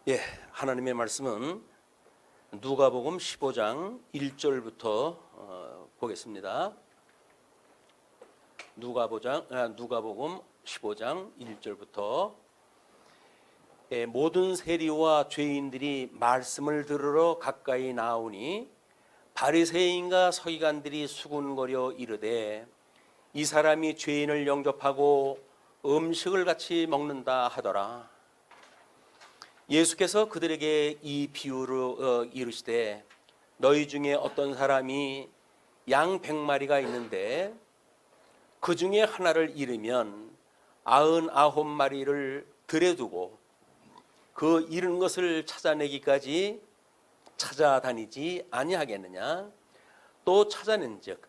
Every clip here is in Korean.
예, 하나님의 말씀은 누가복음 15장 1절부터 보겠습니다. 누가복음 15장 1절부터 모든 세리와 죄인들이 말씀을 들으러 가까이 나오니 바리새인과 서기관들이 수군거려 이르되 이 사람이 죄인을 영접하고 음식을 같이 먹는다 하더라. 예수께서 그들에게 이 비유를 이르시되 너희 중에 어떤 사람이 양 100마리가 있는데 그 중에 하나를 잃으면 99마리를 들에 두고 그 잃은 것을 찾아내기까지 찾아다니지 아니하겠느냐. 또 찾아낸즉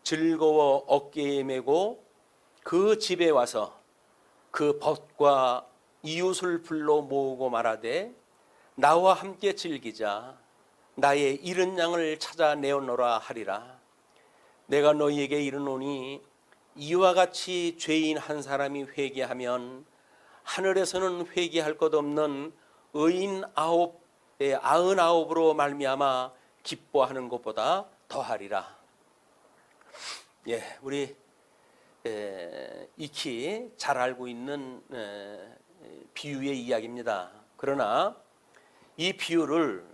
즐거워 어깨에 메고 그 집에 와서 그 벗과 이웃을 불러 모으고 말하되 나와 함께 즐기자. 나의 잃은 양을 찾아내오노라 하리라. 내가 너희에게 이르노니 이와 같이 죄인 한 사람이 회개하면 하늘에서는 회개할 것 없는 의인 99으로 말미암아 기뻐하는 것보다 더하리라. 예, 우리 익히 잘 알고 있는 비유의 이야기입니다. 그러나 이 비유를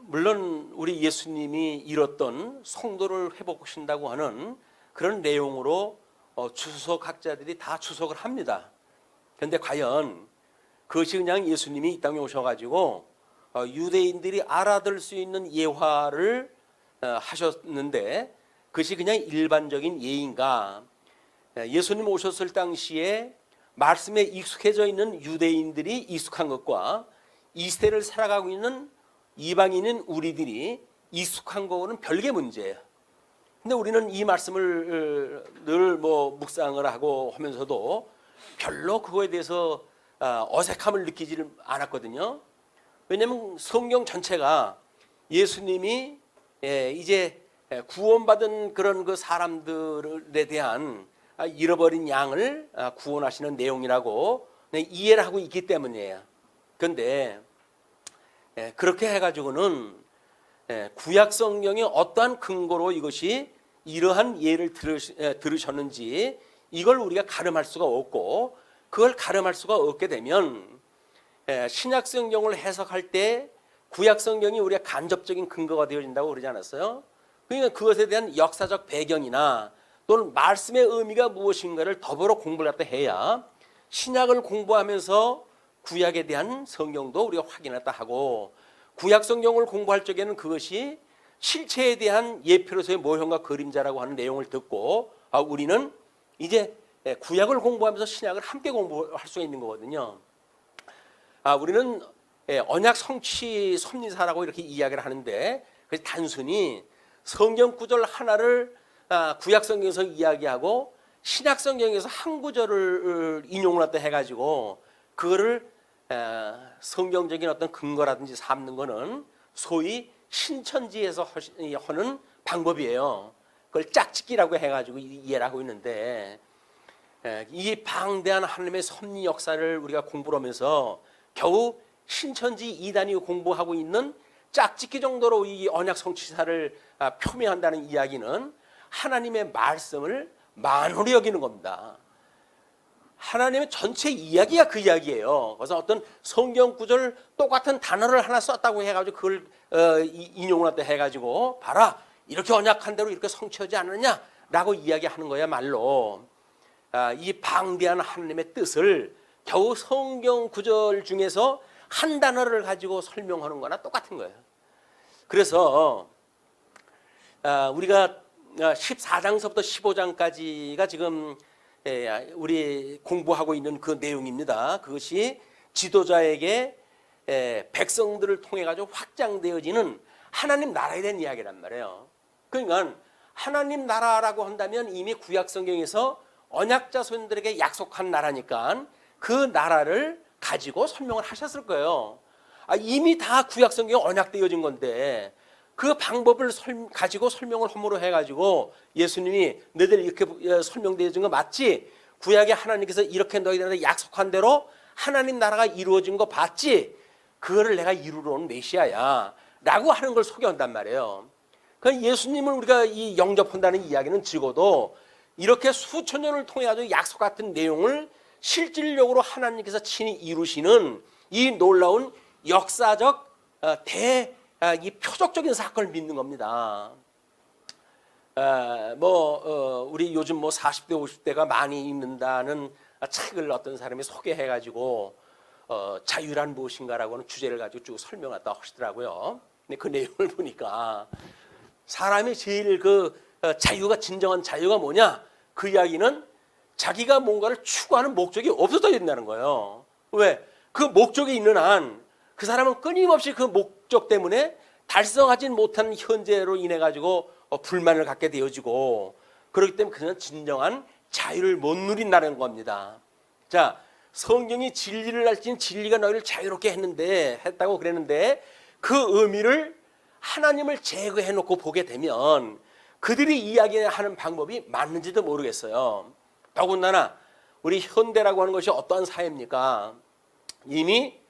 물론 우리 예수님이 이뤘던 성도를 회복하신다고 하는 그런 내용으로 주석학자들이 다 주석을 합니다. 그런데 과연 그것이 그냥 예수님이 이 땅에 오셔가지고 유대인들이 알아들 수 있는 예화를 하셨는데 그것이 그냥 일반적인 예인가? 예수님 오셨을 당시에 말씀에 익숙해져 있는 유대인들이 익숙한 것과 이 시대를 살아가고 있는 이방인인 우리들이 익숙한 거는 별개 문제예요. 근데 우리는 이 말씀을 늘 묵상을 하고 하면서도 별로 그거에 대해서 어색함을 느끼지를 않았거든요. 왜냐하면 성경 전체가 예수님이 이제 구원받은 그런 그 사람들에 대한 잃어버린 양을 구원하시는 내용이라고 이해를 하고 있기 때문이에요. 그런데 그렇게 해가지고는 구약 성경의 어떠한 근거로 이것이 이러한 예를 들으셨는지 이걸 우리가 가늠할 수가 없고, 그걸 가늠할 수가 없게 되면 신약 성경을 해석할 때 구약 성경이 우리가 간접적인 근거가 되어진다고 그러지 않았어요? 그러니까 그것에 대한 역사적 배경이나 또는 말씀의 의미가 무엇인가를 더불어 공부를 갖다 해야 신약을 공부하면서 구약에 대한 성경도 우리가 확인했다 하고, 구약 성경을 공부할 적에는 그것이 실체에 대한 예표로서의 모형과 그림자라고 하는 내용을 듣고 우리는 이제 구약을 공부하면서 신약을 함께 공부할 수 있는 거거든요. 우리는 언약 성취 섭리사라고 이렇게 이야기를 하는데 그래서 단순히 성경 구절 하나를 구약 성경에서 이야기하고 신약 성경에서 한 구절을 인용을 했다 해가지고 그거를 성경적인 어떤 근거라든지 삼는 거는 소위 신천지에서 하는 방법이에요. 그걸 짝짓기라고 해가지고 이해를 하고 있는데, 이 방대한 하나님의 섭리 역사를 우리가 공부를 하면서 겨우 신천지 이단이 공부하고 있는 짝짓기 정도로 이 언약 성취사를 표명한다는 이야기는 하나님의 말씀을 만홀히 여기는 겁니다. 하나님의 전체 이야기가 그 이야기예요. 그래서 어떤 성경 구절 똑같은 단어를 하나 썼다고 해가지고 그걸 인용을 했다 해가지고 봐라 이렇게 언약한 대로 이렇게 성취하지 않느냐라고 이야기하는 거야말로 이 방대한 하나님의 뜻을 겨우 성경 구절 중에서 한 단어를 가지고 설명하는 거나 똑같은 거예요. 그래서 우리가 14장서부터 15장까지가 지금 우리 공부하고 있는 그 내용입니다. 그것이 지도자에게 백성들을 통해 가지고 확장되어지는 하나님 나라에 대한 이야기란 말이에요. 그러니까 하나님 나라라고 한다면 이미 구약 성경에서 언약 자손들에게 약속한 나라니까 그 나라를 가지고 설명을 하셨을 거예요. 이미 다 구약 성경에 언약되어진 건데 그 방법을 가지고 설명을 함으로 해가지고 예수님이 너희들 이렇게 설명되어진 거 맞지? 구약에 하나님께서 이렇게 너희들한테 약속한 대로 하나님 나라가 이루어진 거 봤지? 그거를 내가 이루러 온 메시아야 라고 하는 걸 소개한단 말이에요. 그러니까 예수님을 우리가 이 영접한다는 이야기는 적어도 이렇게 수천 년을 통해 가지고 약속 같은 내용을 실질적으로 하나님께서 친히 이루시는 이 놀라운 역사적 이 표적적인 사건을 믿는 겁니다. 우리 요즘 40대 50대가 많이 읽는다는 책을 어떤 사람이 소개해가지고 자유란 무엇인가라고 하는 주제를 가지고 쭉 설명하다 하시더라고요. 근데 그 내용을 보니까 사람이 제일 자유가 진정한 자유가 뭐냐? 그 이야기는 자기가 뭔가를 추구하는 목적이 없어져야 된다는 거예요. 왜? 그 목적이 있는 한 그 사람은 끊임없이 그 목적 때문에 달성하지 못한 현재로 인해 가지고 불만을 갖게 되어지고 그렇기 때문에 그는 진정한 자유를 못 누린다는 겁니다. 자, 성경이 진리를 알지니 진리가 너희를 자유롭게 했다고 그랬는데 그 의미를 하나님을 제거해 놓고 보게 되면 그들이 이야기하는 방법이 맞는지도 모르겠어요. 더군다나 우리 현대라고 하는 것이 어떠한 사회입니까? 이미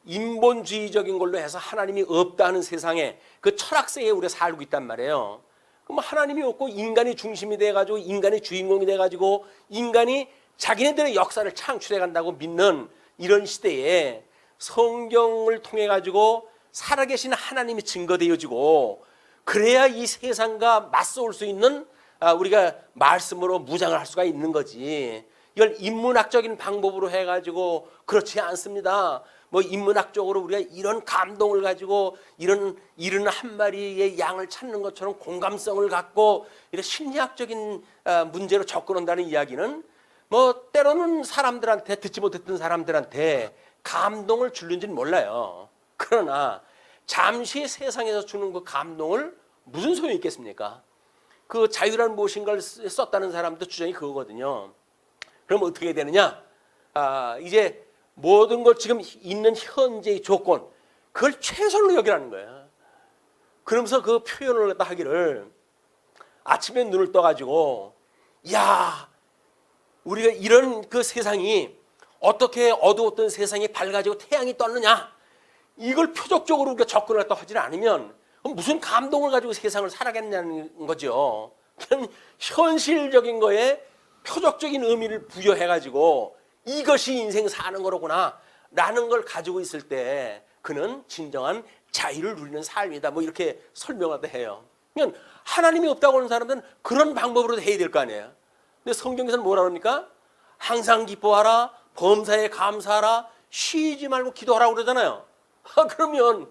인본주의적인 걸로 해서 하나님이 없다는 세상에 그 철학세에 우리가 살고 있단 말이에요. 그럼 하나님이 없고 인간이 중심이 돼가지고 인간이 주인공이 돼가지고 인간이 자기네들의 역사를 창출해 간다고 믿는 이런 시대에 성경을 통해 가지고 살아계신 하나님이 증거되어지고 그래야 이 세상과 맞서올 수 있는 우리가 말씀으로 무장을 할 수가 있는 거지. 이걸 인문학적인 방법으로 해가지고 그렇지 않습니다. 인문학적으로 우리가 이런 감동을 가지고 이런 한 마리의 양을 찾는 것처럼 공감성을 갖고 이런 심리학적인 문제로 접근한다는 이야기는 때로는 사람들한테 듣지 못했던 사람들한테 감동을 줄는지는 몰라요. 그러나 잠시 세상에서 주는 그 감동을 무슨 소용이 있겠습니까? 그 자유란 무엇인가를 썼다는 사람도 주장이 그거거든요. 그럼 어떻게 되느냐? 이제 모든 것 지금 있는 현재의 조건 그걸 최선으로 여기라는 거야. 그러면서 그 표현을 갖다 하기를 아침에 눈을 떠가지고 야 우리가 이런 그 세상이 어떻게 어두웠던 세상이 밝아지고 태양이 떴느냐 이걸 표적적으로 우리가 접근을 갖다 하지 않으면 무슨 감동을 가지고 세상을 살아가느냐는 거죠. 그냥 현실적인 거에 표적적인 의미를 부여해가지고 이것이 인생 사는 거로구나 라는 걸 가지고 있을 때 그는 진정한 자유를 누리는 삶이다 이렇게 설명하다 해요. 그러니까 하나님이 없다고 하는 사람들은 그런 방법으로 해야 될 거 아니에요. 근데 성경에서는 뭐라 그럽니까? 항상 기뻐하라, 범사에 감사하라, 쉬지 말고 기도하라고 그러잖아요. 그러면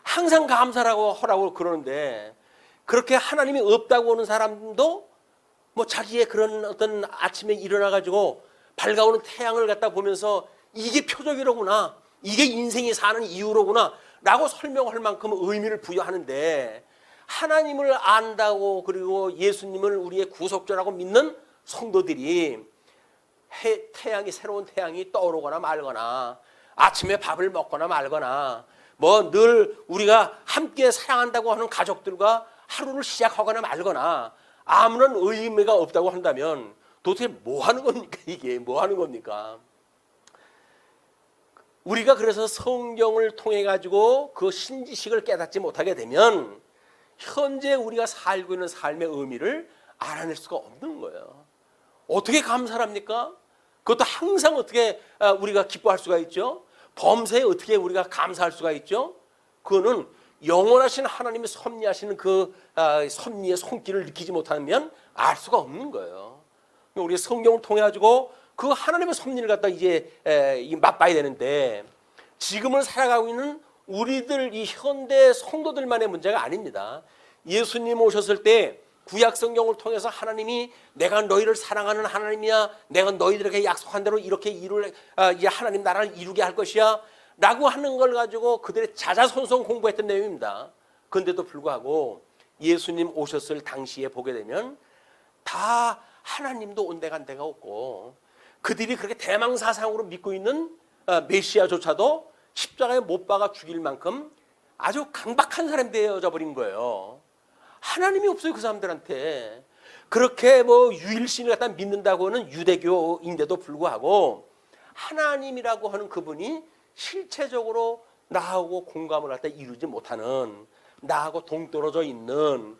항상 감사라고 하라고 그러는데 그렇게 하나님이 없다고 하는 사람도 자기의 그런 어떤 아침에 일어나가지고 밝아오는 태양을 갖다 보면서 이게 표적이로구나, 이게 인생이 사는 이유로구나 라고 설명할 만큼 의미를 부여하는데 하나님을 안다고 그리고 예수님을 우리의 구속자라고 믿는 성도들이 새로운 태양이 떠오르거나 말거나 아침에 밥을 먹거나 말거나 늘 우리가 함께 사랑한다고 하는 가족들과 하루를 시작하거나 말거나 아무런 의미가 없다고 한다면 도대체 뭐 하는 겁니까? 이게 뭐 하는 겁니까? 우리가 그래서 성경을 통해 가지고 그 신지식을 깨닫지 못하게 되면 현재 우리가 살고 있는 삶의 의미를 알아낼 수가 없는 거예요. 어떻게 감사를 합니까? 그것도 항상 어떻게 우리가 기뻐할 수가 있죠? 범사에 어떻게 우리가 감사할 수가 있죠? 그거는 영원하신 하나님이 섭리하시는 그 섭리의 손길을 느끼지 못하면 알 수가 없는 거예요. 우리 성경을 통해 가지고 그 하나님의 섭리를 갖다 이제 맛봐야 되는데 지금을 살아가고 있는 우리들 이 현대 성도들만의 문제가 아닙니다. 예수님 오셨을 때 구약 성경을 통해서 하나님이 내가 너희를 사랑하는 하나님이야, 내가 너희들에게 약속한 대로 이렇게 하나님 나라를 이루게 할 것이야 라고 하는 걸 가지고 그들의 자자손손 공부했던 내용입니다. 그런데도 불구하고 예수님 오셨을 당시에 보게 되면 다 하나님도 온데간데가 없고 그들이 그렇게 대망사상으로 믿고 있는 메시아조차도 십자가에 못 박아 죽일 만큼 아주 강박한 사람이 되어져 버린 거예요. 하나님이 없어요. 그 사람들한테. 그렇게 유일신을 갖다 믿는다고는 유대교인데도 불구하고 하나님이라고 하는 그분이 실체적으로 나하고 공감을 갖다 이루지 못하는, 나하고 동떨어져 있는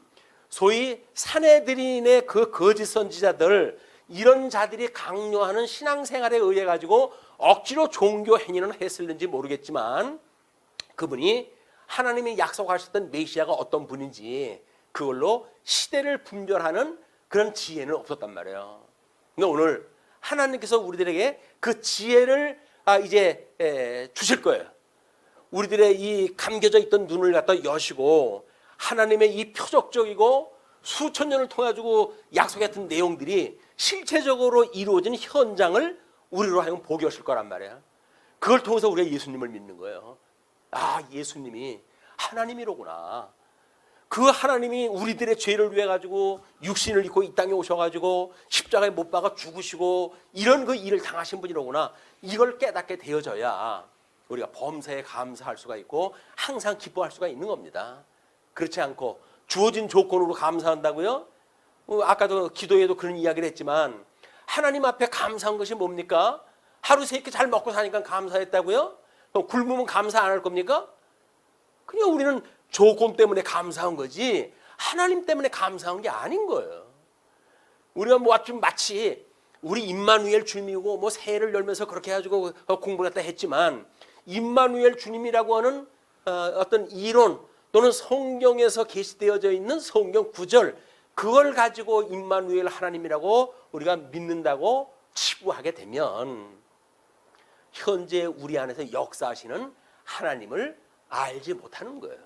소위 사내들인의 그 거짓 선지자들, 이런 자들이 강요하는 신앙생활에 의해 가지고 억지로 종교 행위는 했을는지 모르겠지만 그분이 하나님이 약속하셨던 메시아가 어떤 분인지 그걸로 시대를 분별하는 그런 지혜는 없었단 말이에요. 근데 오늘 하나님께서 우리들에게 그 지혜를 이제 주실 거예요. 우리들의 이 감겨져 있던 눈을 갖다 여시고 하나님의 이 표적적이고 수천 년을 통해 가지고 약속했던 내용들이 실체적으로 이루어진 현장을 우리로 하여금 보게 하실 거란 말이야. 그걸 통해서 우리가 예수님을 믿는 거예요. 아, 예수님이 하나님이로구나. 그 하나님이 우리들의 죄를 위해 가지고 육신을 입고 이 땅에 오셔가지고 십자가에 못 박아 죽으시고 이런 그 일을 당하신 분이로구나. 이걸 깨닫게 되어져야 우리가 범사에 감사할 수가 있고 항상 기뻐할 수가 있는 겁니다. 그렇지 않고 주어진 조건으로 감사한다고요? 아까도 기도에도 그런 이야기를 했지만 하나님 앞에 감사한 것이 뭡니까? 하루 세 끼 잘 먹고 사니까 감사했다고요? 또 굶으면 감사 안 할 겁니까? 그냥 우리는 조건 때문에 감사한 거지 하나님 때문에 감사한 게 아닌 거예요. 우리가 마치 우리 임마누엘 주님이고 새해를 열면서 그렇게 해가지고 공부를 했다 했지만 임마누엘 주님이라고 하는 어떤 이론 또는 성경에서 게시되어져 있는 성경 구절, 그걸 가지고 임마누엘 하나님이라고 우리가 믿는다고 치부하게 되면 현재 우리 안에서 역사하시는 하나님을 알지 못하는 거예요.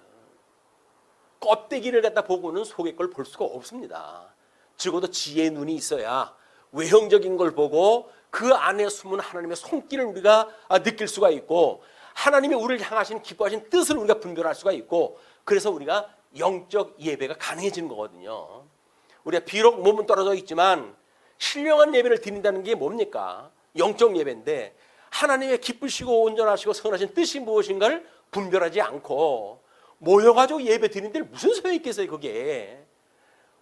껍데기를 갖다 보고는 속의 걸 볼 수가 없습니다. 적어도 지혜의 눈이 있어야 외형적인 걸 보고 그 안에 숨은 하나님의 손길을 우리가 느낄 수가 있고 하나님이 우리를 향하신 기뻐하신 뜻을 우리가 분별할 수가 있고 그래서 우리가 영적 예배가 가능해지는 거거든요. 우리가 비록 몸은 떨어져 있지만 신령한 예배를 드린다는 게 뭡니까? 영적 예배인데 하나님의 기쁘시고 온전하시고 선하신 뜻이 무엇인가를 분별하지 않고 모여가지고 예배 드리는데 무슨 소용이 있겠어요 그게.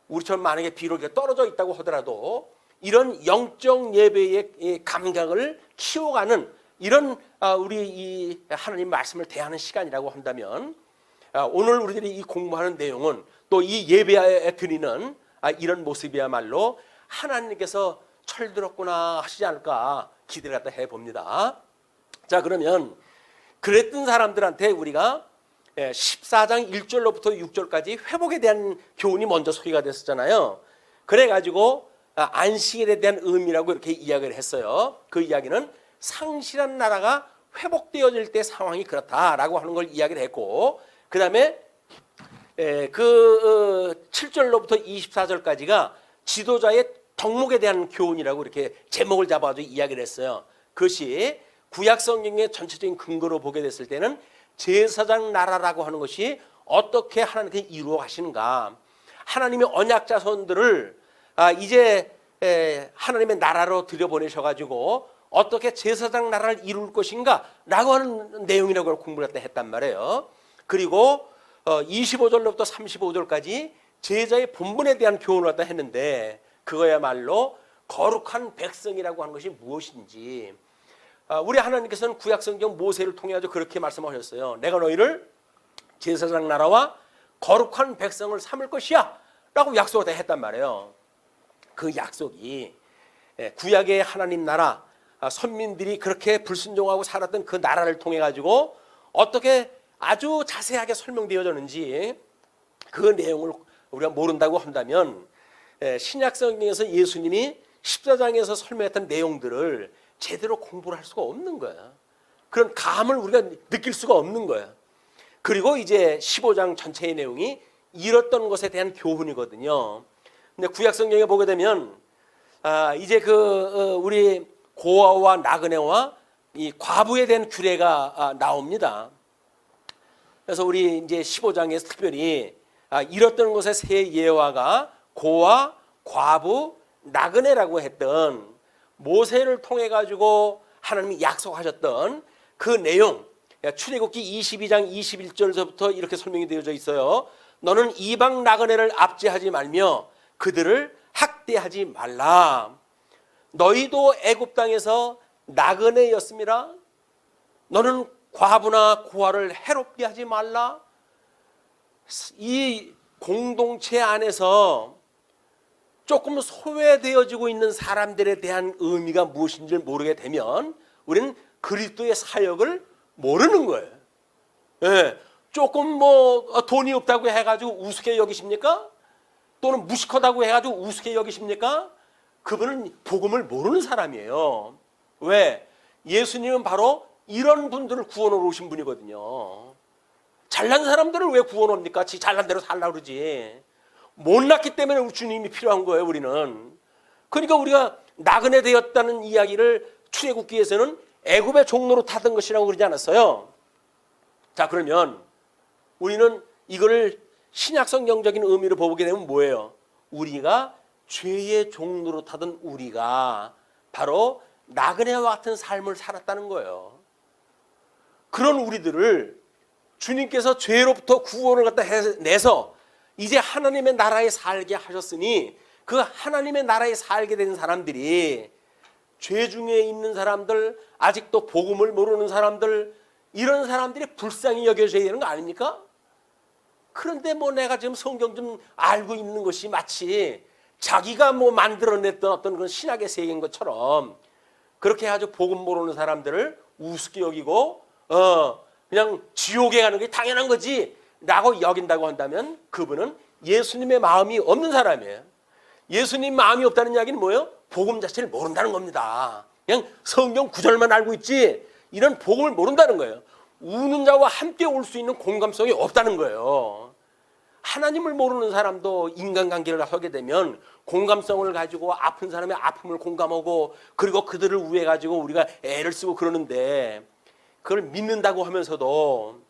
우리처럼 만약에 비록 떨어져 있다고 하더라도 이런 영적 예배의 감각을 키워가는 이런 우리 이 하나님 말씀을 대하는 시간이라고 한다면 오늘 우리들이 이 공부하는 내용은 또 이 예배에 드리는 이런 모습이야말로 하나님께서 철들었구나 하시지 않을까 기대를 갖다 해봅니다. 자, 그러면 그랬던 사람들한테 우리가 14장 1절로부터 6절까지 회복에 대한 교훈이 먼저 소개가 됐었잖아요. 그래가지고 안식일에 대한 의미라고 이렇게 이야기를 했어요. 그 이야기는 상실한 나라가 회복되어질 때 상황이 그렇다라고 하는 걸 이야기를 했고 그 다음에 그 7절로부터 24절까지가 지도자의 덕목에 대한 교훈이라고 이렇게 제목을 잡아가지고 이야기를 했어요. 그것이 구약 성경의 전체적인 근거로 보게 됐을 때는 제사장 나라라고 하는 것이 어떻게 하나님께 이루어 가시는가, 하나님의 언약 자손들을 이제 하나님의 나라로 들여보내셔가지고 어떻게 제사장 나라를 이룰 것인가 라고 하는 내용이라고 공부를 했단 말이에요. 그리고 25절로부터 35절까지 제자의 본분에 대한 교훈을 갖다 했는데 그거야말로 거룩한 백성이라고 하는 것이 무엇인지 우리 하나님께서는 구약성경 모세를 통해 가지고 그렇게 말씀하셨어요. 내가 너희를 제사장 나라와 거룩한 백성을 삼을 것이야 라고 약속을 다 했단 말이에요. 그 약속이 구약의 하나님 나라 선민들이 그렇게 불순종하고 살았던 그 나라를 통해 가지고 어떻게 아주 자세하게 설명되어졌는지 그 내용을 우리가 모른다고 한다면 신약 성경에서 예수님이 십자장에서 설명했던 내용들을 제대로 공부를 할 수가 없는 거야. 그런 감을 우리가 느낄 수가 없는 거야. 그리고 이제 15장 전체의 내용이 이뤘던 것에 대한 교훈이거든요. 근데 구약 성경에 보게 되면 이제 우리 고아와 나그네와 이 과부에 대한 규례가 나옵니다. 그래서 우리 이제 15장에서 특별히 이뤘던 것의 세 예화가 고아, 과부, 나그네라고 했던 모세를 통해 가지고 하나님이 약속하셨던 그 내용, 출애굽기 22장 21절부터 이렇게 설명이 되어져 있어요. 너는 이방 나그네를 압제하지 말며 그들을 학대하지 말라. 너희도 애굽 땅에서 나그네였습니다. 너는 과부나 고아를 해롭게 하지 말라. 이 공동체 안에서 조금 소외되어지고 있는 사람들에 대한 의미가 무엇인지 모르게 되면 우리는 그리스도의 사역을 모르는 거예요. 예, 조금 뭐 돈이 없다고 해가지고 우습게 여기십니까? 또는 무식하다고 해가지고 우습게 여기십니까? 그분은 복음을 모르는 사람이에요. 왜? 예수님은 바로 이런 분들을 구원하러 오신 분이거든요. 잘난 사람들을 왜 구원합니까? 지 잘난 대로 살라 그러지. 못났기 때문에 주님이 필요한 거예요, 우리는. 그러니까 우리가 나그네 되었다는 이야기를 출애굽기에서는 애굽의 종로로 타던 것이라고 그러지 않았어요? 자, 그러면 우리는 이거를 신약성경적인 의미로 보게 되면 뭐예요? 우리가 죄의 종로로 타던 우리가 바로 나그네와 같은 삶을 살았다는 거예요. 그런 우리들을 주님께서 죄로부터 구원을 갖다 내서 이제 하나님의 나라에 살게 하셨으니 그 하나님의 나라에 살게 된 사람들이 죄 중에 있는 사람들, 아직도 복음을 모르는 사람들, 이런 사람들이 불쌍히 여겨져야 되는 거 아닙니까? 그런데 뭐 내가 지금 성경 좀 알고 있는 것이 마치 자기가 뭐 만들어냈던 어떤 그런 신학의 세계인 것처럼 그렇게 아주 복음 모르는 사람들을 우습게 여기고 그냥 지옥에 가는 게 당연한 거지 라고 여긴다고 한다면 그분은 예수님의 마음이 없는 사람이에요. 예수님 마음이 없다는 이야기는 뭐예요? 복음 자체를 모른다는 겁니다. 그냥 성경 구절만 알고 있지 이런 복음을 모른다는 거예요. 우는 자와 함께 올 수 있는 공감성이 없다는 거예요. 하나님을 모르는 사람도 인간관계를 하게 되면 공감성을 가지고 아픈 사람의 아픔을 공감하고 그리고 그들을 위해 가지고 우리가 애를 쓰고 그러는데 그걸 믿는다고 하면서도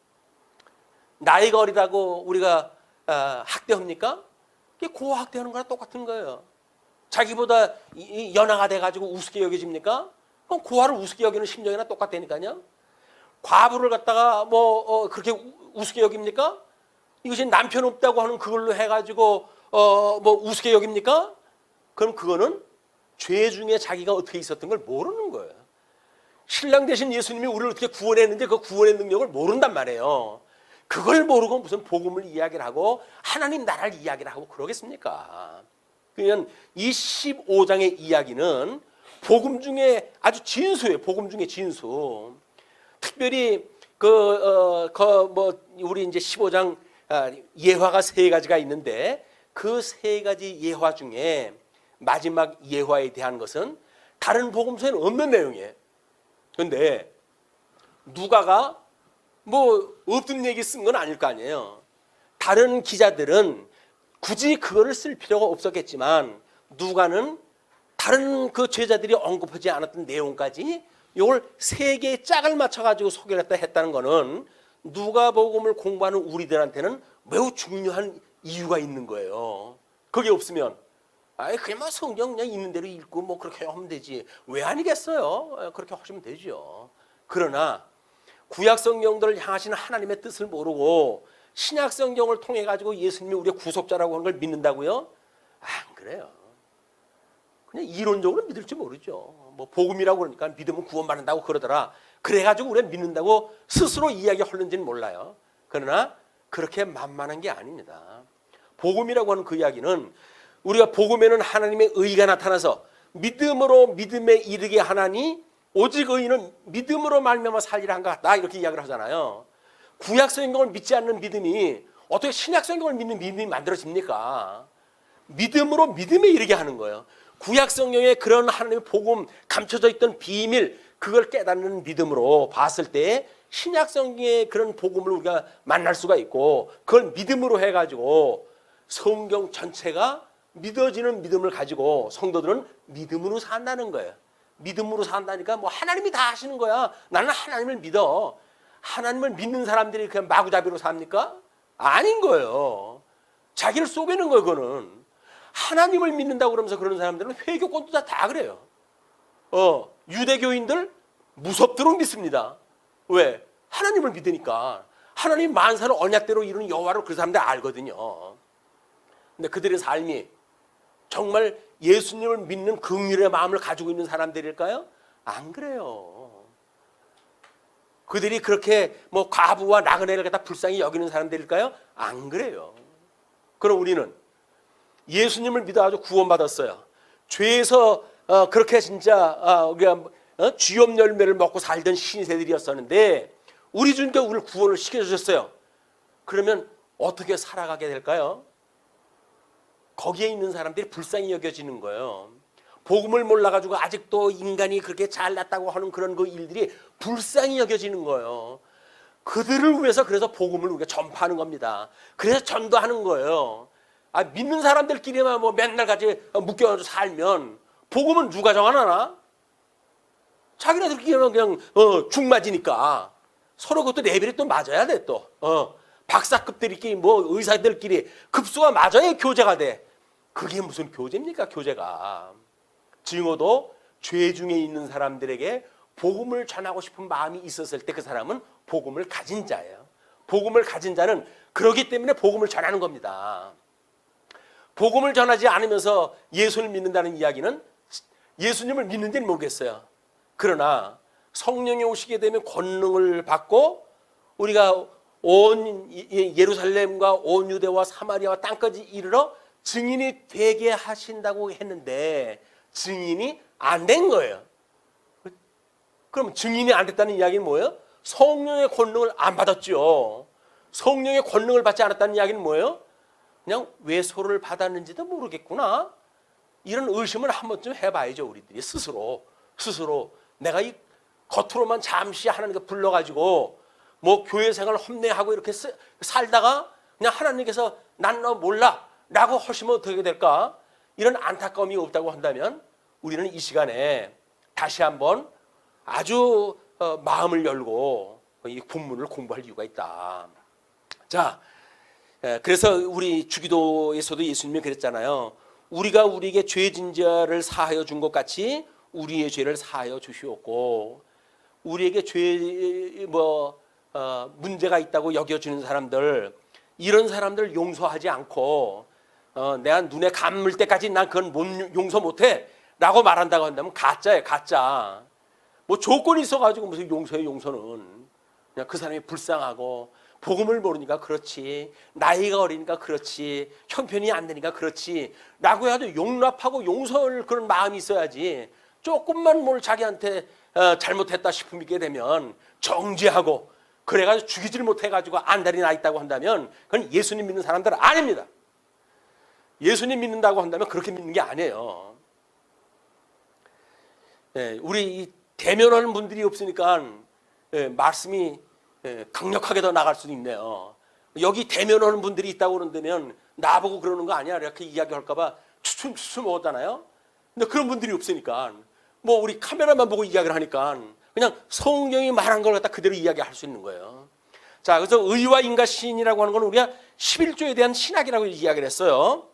나이가 어리다고 우리가 학대합니까? 그게 고학대하는 거랑 똑같은 거예요. 자기보다 연하가 돼가지고 우습게 여겨집니까? 그럼 고아를 우습게 여기는 심정이나 똑같다니까요. 과부를 갖다가 그렇게 우습게 여깁니까? 이것이 남편 없다고 하는 그걸로 해가지고 우습게 여깁니까? 그럼 그거는 죄 중에 자기가 어떻게 있었던 걸 모르는 거예요. 신랑 되신 예수님이 우리를 어떻게 구원했는지 그 구원의 능력을 모른단 말이에요. 그걸 모르고 무슨 복음을 이야기를 하고 하나님 나라를 이야기를 하고 그러겠습니까? 그러면 이 15장의 이야기는 복음 중에 아주 진수예요. 복음 중에 진수. 특별히 우리 이제 15장 예화가 세 가지가 있는데 그 세 가지 예화 중에 마지막 예화에 대한 것은 다른 복음서에는 없는 내용이에요. 그런데 누가가 없던 얘기 쓴 건 아닐 거 아니에요. 다른 기자들은 굳이 그거를 쓸 필요가 없었겠지만 누가는 다른 그 제자들이 언급하지 않았던 내용까지 이걸 세 개의 짝을 맞춰가지고 소개를 했다는 거는 누가복음을 공부하는 우리들한테는 매우 중요한 이유가 있는 거예요. 그게 없으면 그냥 성경 그냥 있는 대로 읽고 그렇게 하면 되지. 왜 아니겠어요? 그렇게 하시면 되죠. 그러나 구약 성경들을 향하시는 하나님의 뜻을 모르고 신약 성경을 통해 가지고 예수님이 우리의 구속자라고 하는 걸 믿는다고요? 안 그래요. 그냥 이론적으로 믿을지 모르죠. 복음이라고 그러니까 믿으면 구원받는다고 그러더라. 그래가지고 우리가 믿는다고 스스로 이야기하는지는 몰라요. 그러나 그렇게 만만한 게 아닙니다. 복음이라고 하는 그 이야기는 우리가 복음에는 하나님의 의가 나타나서 믿음으로 믿음에 이르게 하나니 오직 의인은 믿음으로 말미암아 살리라 한 것 같다 이렇게 이야기를 하잖아요. 구약 성경을 믿지 않는 믿음이 어떻게 신약 성경을 믿는 믿음이 만들어집니까? 믿음으로 믿음에 이르게 하는 거예요. 구약 성경에 그런 하나님의 복음 감춰져 있던 비밀 그걸 깨닫는 믿음으로 봤을 때 신약 성경의 그런 복음을 우리가 만날 수가 있고 그걸 믿음으로 해가지고 성경 전체가 믿어지는 믿음을 가지고 성도들은 믿음으로 산다는 거예요. 믿음으로 산다니까 하나님이 다 하시는 거야. 나는 하나님을 믿어. 하나님을 믿는 사람들이 그냥 마구잡이로 삽니까? 아닌 거예요. 자기를 속이는 거예요. 그거는 하나님을 믿는다고 그러면서 그런 사람들은 회교권도 다 그래요. 유대교인들 무섭도록 믿습니다. 왜? 하나님을 믿으니까. 하나님 만사를 언약대로 이루는 여호와를 그 사람들 알거든요. 근데 그들의 삶이 정말 예수님을 믿는 긍휼의 마음을 가지고 있는 사람들일까요? 안 그래요. 그들이 그렇게 뭐 과부와 나그네를 갖다 불쌍히 여기는 사람들일까요? 안 그래요. 그럼 우리는 예수님을 믿어가지고 구원받았어요. 죄에서 그렇게 진짜 우리가 쥐염 열매를 먹고 살던 신세들이었었는데 우리 주님께서 우리를 구원을 시켜주셨어요. 그러면 어떻게 살아가게 될까요? 거기에 있는 사람들이 불쌍히 여겨지는 거예요. 복음을 몰라가지고 아직도 인간이 그렇게 잘났다고 하는 그런 그 일들이 불쌍히 여겨지는 거예요. 그들을 위해서 그래서 복음을 우리가 전파하는 겁니다. 그래서 전도하는 거예요. 믿는 사람들끼리만 뭐 맨날 같이 묶여서 살면 복음은 누가 정하나? 자기네들끼리는 그냥 죽 맞으니까 서로 그것도 레벨이 또 맞아야 돼 또. 박사급들끼리 뭐 의사들끼리 급수가 맞아야 교제가 돼. 그게 무슨 교제입니까? 교제가. 증오도 죄 중에 있는 사람들에게 복음을 전하고 싶은 마음이 있었을 때 그 사람은 복음을 가진 자예요. 복음을 가진 자는 그러기 때문에 복음을 전하는 겁니다. 복음을 전하지 않으면서 예수를 믿는다는 이야기는 예수님을 믿는지는 모르겠어요. 그러나 성령이 오시게 되면 권능을 받고 우리가 온 예루살렘과 온 유대와 사마리아와 땅까지 이르러 증인이 되게 하신다고 했는데 증인이 안 된 거예요. 그럼 증인이 안 됐다는 이야기는 뭐예요? 성령의 권능을 안 받았죠. 성령의 권능을 받지 않았다는 이야기는 뭐예요? 그냥 왜 소를 받았는지도 모르겠구나. 이런 의심을 한 번쯤 해봐야죠. 우리들이 스스로 내가 이 겉으로만 잠시 하나님께 불러가지고 뭐 교회 생활을 험내하고 이렇게 살다가 그냥 하나님께서 난 너 몰라 라고 하시면 어떻게 될까? 이런 안타까움이 없다고 한다면 우리는 이 시간에 다시 한번 아주 마음을 열고 이 본문을 공부할 이유가 있다. 자, 그래서 우리 주기도에서도 예수님이 그랬잖아요. 우리가 우리에게 죄 진자를 사하여 준 것 같이 우리의 죄를 사하여 주시옵고, 우리에게 죄 문제가 있다고 여겨주는 사람들, 이런 사람들 용서하지 않고 내가 눈에 감을 때까지 난 그건 용서 못해 라고 말한다고 한다면 가짜예요. 가짜. 뭐 조건이 있어가지고 무슨 용서해. 용서는 그냥 그 사람이 불쌍하고 복음을 모르니까 그렇지, 나이가 어리니까 그렇지, 형편이 안 되니까 그렇지 라고 해도 용납하고 용서할 그런 마음이 있어야지. 조금만 뭘 자기한테 잘못했다 싶게 되면 정죄하고 그래가지고 죽이지를 못해가지고 안달이 나 있다고 한다면 그건 예수님 믿는 사람들은 아닙니다. 예수님 믿는다고 한다면 그렇게 믿는 게 아니에요. 우리 대면하는 분들이 없으니까 말씀이 강력하게 더 나갈 수도 있네요. 여기 대면하는 분들이 있다고 그런다면 나보고 그러는 거 아니야 이렇게 이야기할까 봐 추춤추춤 먹었잖아요. 근데 그런 분들이 없으니까 뭐 우리 카메라만 보고 이야기를 하니까 그냥 성경이 말한 걸 갖다 그대로 이야기할 수 있는 거예요. 자, 그래서 의와 인과 신이라고 하는 건 우리가 11조에 대한 신학이라고 이야기를 했어요.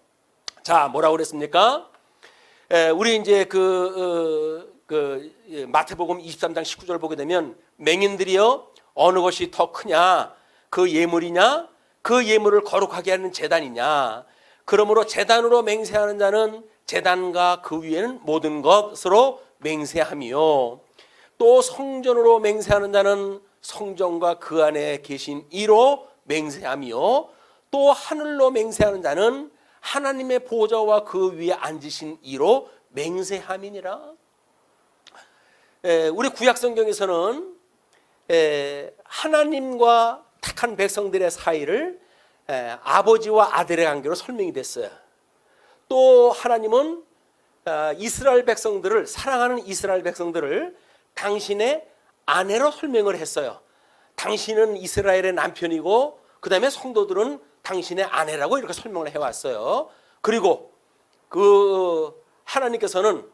자, 뭐라고 그랬습니까? 우리 이제 마태복음 23장 19절 보게 되면 맹인들이여 어느 것이 더 크냐? 그 예물이냐? 그 예물을 거룩하게 하는 제단이냐? 그러므로 제단으로 맹세하는 자는 제단과 그 위에는 모든 것으로 맹세하며, 또 성전으로 맹세하는 자는 성전과 그 안에 계신 이로 맹세하며, 또 하늘로 맹세하는 자는 하나님의 보좌와 그 위에 앉으신 이로 맹세함이니라. 우리 구약성경에서는 하나님과 택한 백성들의 사이를 아버지와 아들의 관계로 설명이 됐어요. 또 하나님은 이스라엘 백성들을, 사랑하는 이스라엘 백성들을 당신의 아내로 설명을 했어요. 당신은 이스라엘의 남편이고 그 다음에 성도들은 당신의 아내라고 이렇게 설명을 해왔어요. 그리고 하나님께서는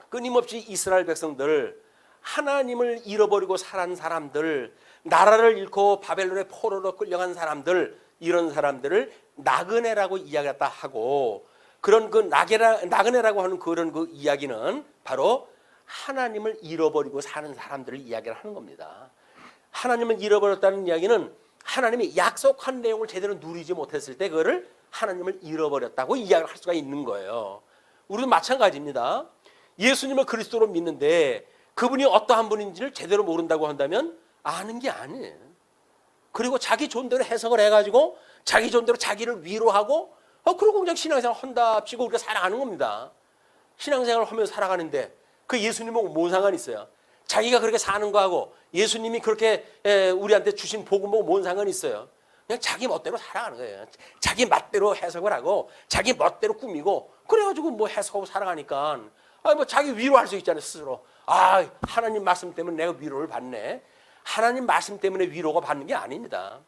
끊임없이 이스라엘 백성들을, 하나님을 잃어버리고 살아난 사람들, 나라를 잃고 바벨론의 포로로 끌려간 사람들, 이런 사람들을 나그네라고 이야기했다 하고, 그런 나그네라고 하는 그런 그 이야기는 바로 하나님을 잃어버리고 사는 사람들을 이야기를 하는 겁니다. 하나님을 잃어버렸다는 이야기는 하나님이 약속한 내용을 제대로 누리지 못했을 때 그거를 하나님을 잃어버렸다고 이야기를 할 수가 있는 거예요. 우리도 마찬가지입니다. 예수님을 그리스도로 믿는데 그분이 어떠한 분인지를 제대로 모른다고 한다면 아는 게 아니에요. 그리고 자기 존대로 해석을 해가지고 자기 존대로 자기를 위로하고 그러고 그냥 신앙생활 한답시고 우리가 살아가는 겁니다. 신앙생활을 하면서 살아가는데 그 예수님하고 뭔 상관이 있어요? 자기가 그렇게 사는 거하고 예수님이 그렇게 우리한테 주신 복음하고 뭔 상관이 있어요? 그냥 자기 멋대로 살아가는 거예요. 자기 맛대로 해석을 하고 자기 멋대로 꾸미고 그래가지고 뭐 해석하고 살아가니까 뭐 자기 위로할 수 있잖아요. 스스로. 하나님 말씀 때문에 내가 위로를 받네. 하나님 말씀 때문에 위로가 받는 게 아닙니다.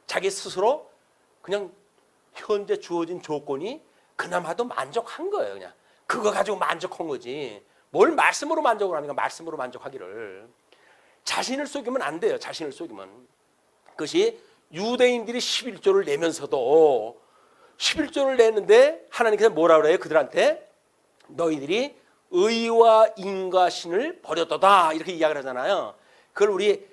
자기 스스로 그냥 현재 주어진 조건이 그나마도 만족한 거예요. 그냥 그거 가지고 만족한 거지. 뭘 말씀으로 만족을 합니까? 말씀으로 만족하기를. 자신을 속이면 안 돼요. 자신을 속이면. 그것이 유대인들이 11조를 내면서도 11조를 내는데 하나님께서 뭐라 그래요? 그들한테 너희들이 의와 인과신을 버렸도다 이렇게 이야기를 하잖아요. 그걸 우리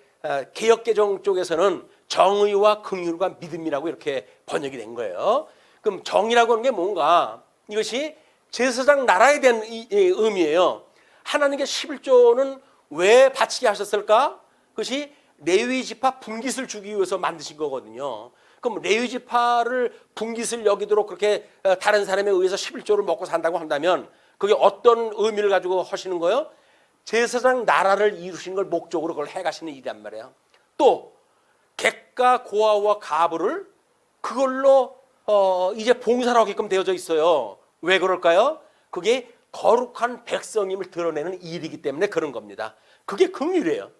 개역개정 쪽에서는 정의와 긍휼과 믿음이라고 이렇게 번역이 된 거예요. 그럼 정의라고 하는 게 뭔가? 이것이 제사장 나라에 대한 의미예요. 하나님께 11조는 왜 바치게 하셨을까? 그것이 레위 지파 분깃을 주기 위해서 만드신 거거든요. 그럼 레위 지파를 분깃을 여기도록 그렇게 다른 사람에 의해서 11조를 먹고 산다고 한다면 그게 어떤 의미를 가지고 하시는 거예요? 제사장 나라를 이루시는 걸 목적으로 그걸 해가시는 일이란 말이에요. 또 객과 고아와 가부를 그걸로 이제 봉사를 하게끔 되어져 있어요. 왜 그럴까요? 그게 거룩한 백성임을 드러내는 일이기 때문에 그런 겁니다. 그게 긍휼이에요.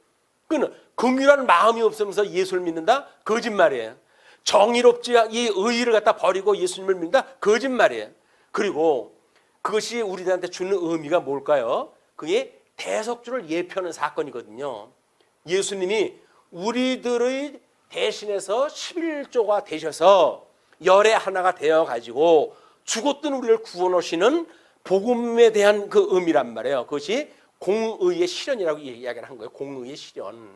그는 긍휼한 마음이 없으면서 예수를 믿는다? 거짓말이에요. 정의롭지 이 의의를 갖다 버리고 예수님을 믿는다? 거짓말이에요. 그리고 그것이 우리들한테 주는 의미가 뭘까요? 그게 대속주를 예표하는 사건이거든요. 예수님이 우리들의 대신해서 11조가 되셔서 열의 하나가 되어가지고 죽었던 우리를 구원하시는 복음에 대한 그 의미란 말이에요. 그것이 공의의 실현이라고 이야기를 한 거예요. 공의의 실현.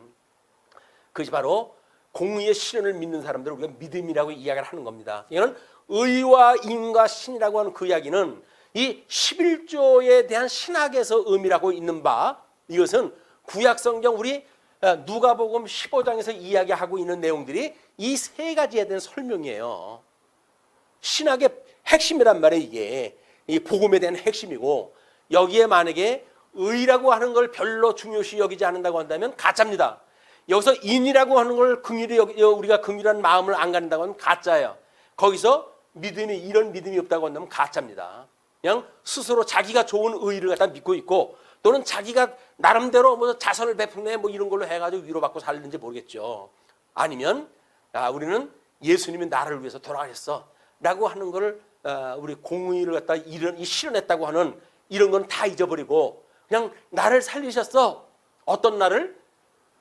그것이 바로 공의의 실현을 믿는 사람들을 우리가 믿음이라고 이야기를 하는 겁니다. 이거는 의와 인과 신이라고 하는 그 이야기는 이 11조에 대한 신학에서 의미라고 있는 바 이것은 구약성경 우리 누가복음 15장에서 이야기하고 있는 내용들이 이 세 가지에 대한 설명이에요. 신학의 핵심이란 말이에요. 이게 이 복음에 대한 핵심이고 여기에 만약에 의라고 하는 걸 별로 중요시 여기지 않는다고 한다면 가짜입니다. 여기서 인이라고 하는 걸 우리가 긍휼한 마음을 안 갖는다고 하면 가짜예요. 거기서 믿음이 이런 믿음이 없다고 한다면 가짜입니다. 그냥 스스로 자기가 좋은 의의를 갖다 믿고 있고 또는 자기가 나름대로 뭐 자선을 베푸네 뭐 이런 걸로 해가지고 위로받고 살는지 모르겠죠. 아니면 우리는 예수님이 나를 위해서 돌아가셨어 라고 하는 거를 우리 공의를 갖다 실현했다고 하는 이런 건 다 잊어버리고 그냥 나를 살리셨어. 어떤 나를?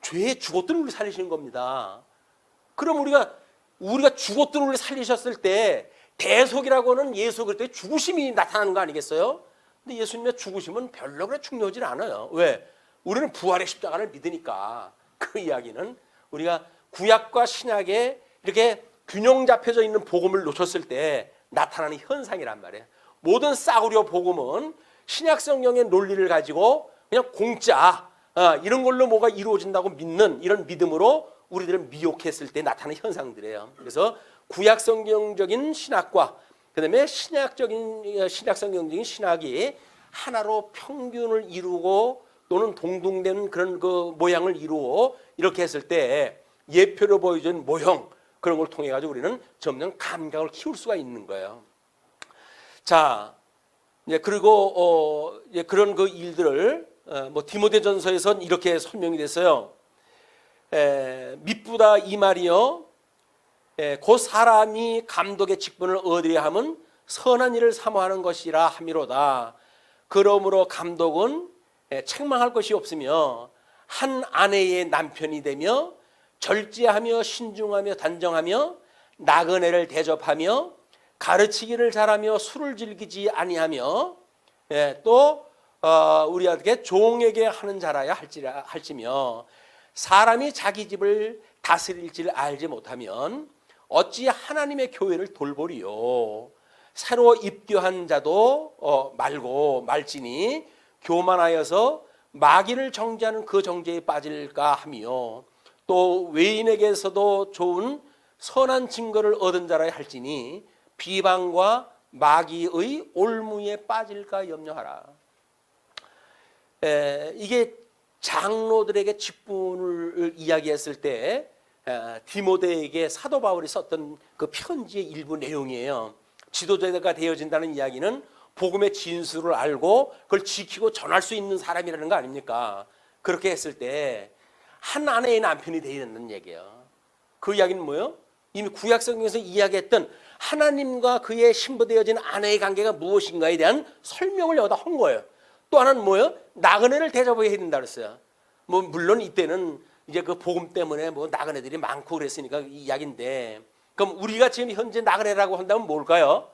죄에 죽었던 우리 살리시는 겁니다. 그럼 우리가 죽었던 우리 살리셨을 때 대속이라고 하는 예수 그리스도의 죽으심이 나타나는 거 아니겠어요? 근데 예수님의 죽으심은 별로 그렇게 중요하지 않아요. 왜? 우리는 부활의 십자가를 믿으니까. 그 이야기는 우리가 구약과 신약에 이렇게 균형 잡혀져 있는 복음을 놓쳤을 때 나타나는 현상이란 말이에요. 모든 싸구려 복음은 신약 성경의 논리를 가지고 그냥 공짜 이런 걸로 뭐가 이루어진다고 믿는 이런 믿음으로 우리들을 미혹했을 때 나타나는 현상들이에요. 그래서 구약 성경적인 신학과 그다음에 신약 성경적인 신학이 하나로 평균을 이루고 또는 동등된 그런 그 모양을 이루어 이렇게 했을 때 예표로 보여준 모형 그런 걸 통해 가지고 우리는 점점 감각을 키울 수가 있는 거예요. 자, 그리고 그런 그 일들을 뭐 디모데전서에선 이렇게 설명이 됐어요. 미쁘다 이 말이요. 곧 사람이 감독의 직분을 얻으려 함은 선한 일을 사모하는 것이라 함이로다. 그러므로 감독은 책망할 것이 없으며 한 아내의 남편이 되며 절제하며 신중하며 단정하며 나그네를 대접하며 가르치기를 잘하며 술을 즐기지 아니하며 또 우리에게 종에게 하는 자라야 할지며 사람이 자기 집을 다스릴 줄 알지 못하면 어찌 하나님의 교회를 돌보리요. 새로 입교한 자도 말지니 교만하여서 마귀를 정죄하는 그 정죄에 빠질까 하며 또 외인에게서도 좋은 선한 증거를 얻은 자라 할지니 비방과 마귀의 올무에 빠질까 염려하라. 이게 장로들에게 직분을 이야기했을 때 디모데에게 사도 바울이 썼던 그 편지의 일부 내용이에요. 지도자가 되어진다는 이야기는 복음의 진수를 알고 그걸 지키고 전할 수 있는 사람이라는 거 아닙니까? 그렇게 했을 때 한 아내의 남편이 되어야 된다는 얘기예요. 그 이야기는 뭐예요? 이미 구약성경에서 이야기했던 하나님과 그의 신부되어진 아내의 관계가 무엇인가에 대한 설명을 여기다 한 거예요. 또 하나는 뭐예요? 나그네를 대접해야 된다 그랬어요. 뭐 물론 이때는 이제 그 복음 때문에 뭐 나그네들이 많고 그랬으니까 이 이야기인데, 그럼 우리가 지금 현재 나그네라고 한다면 뭘까요?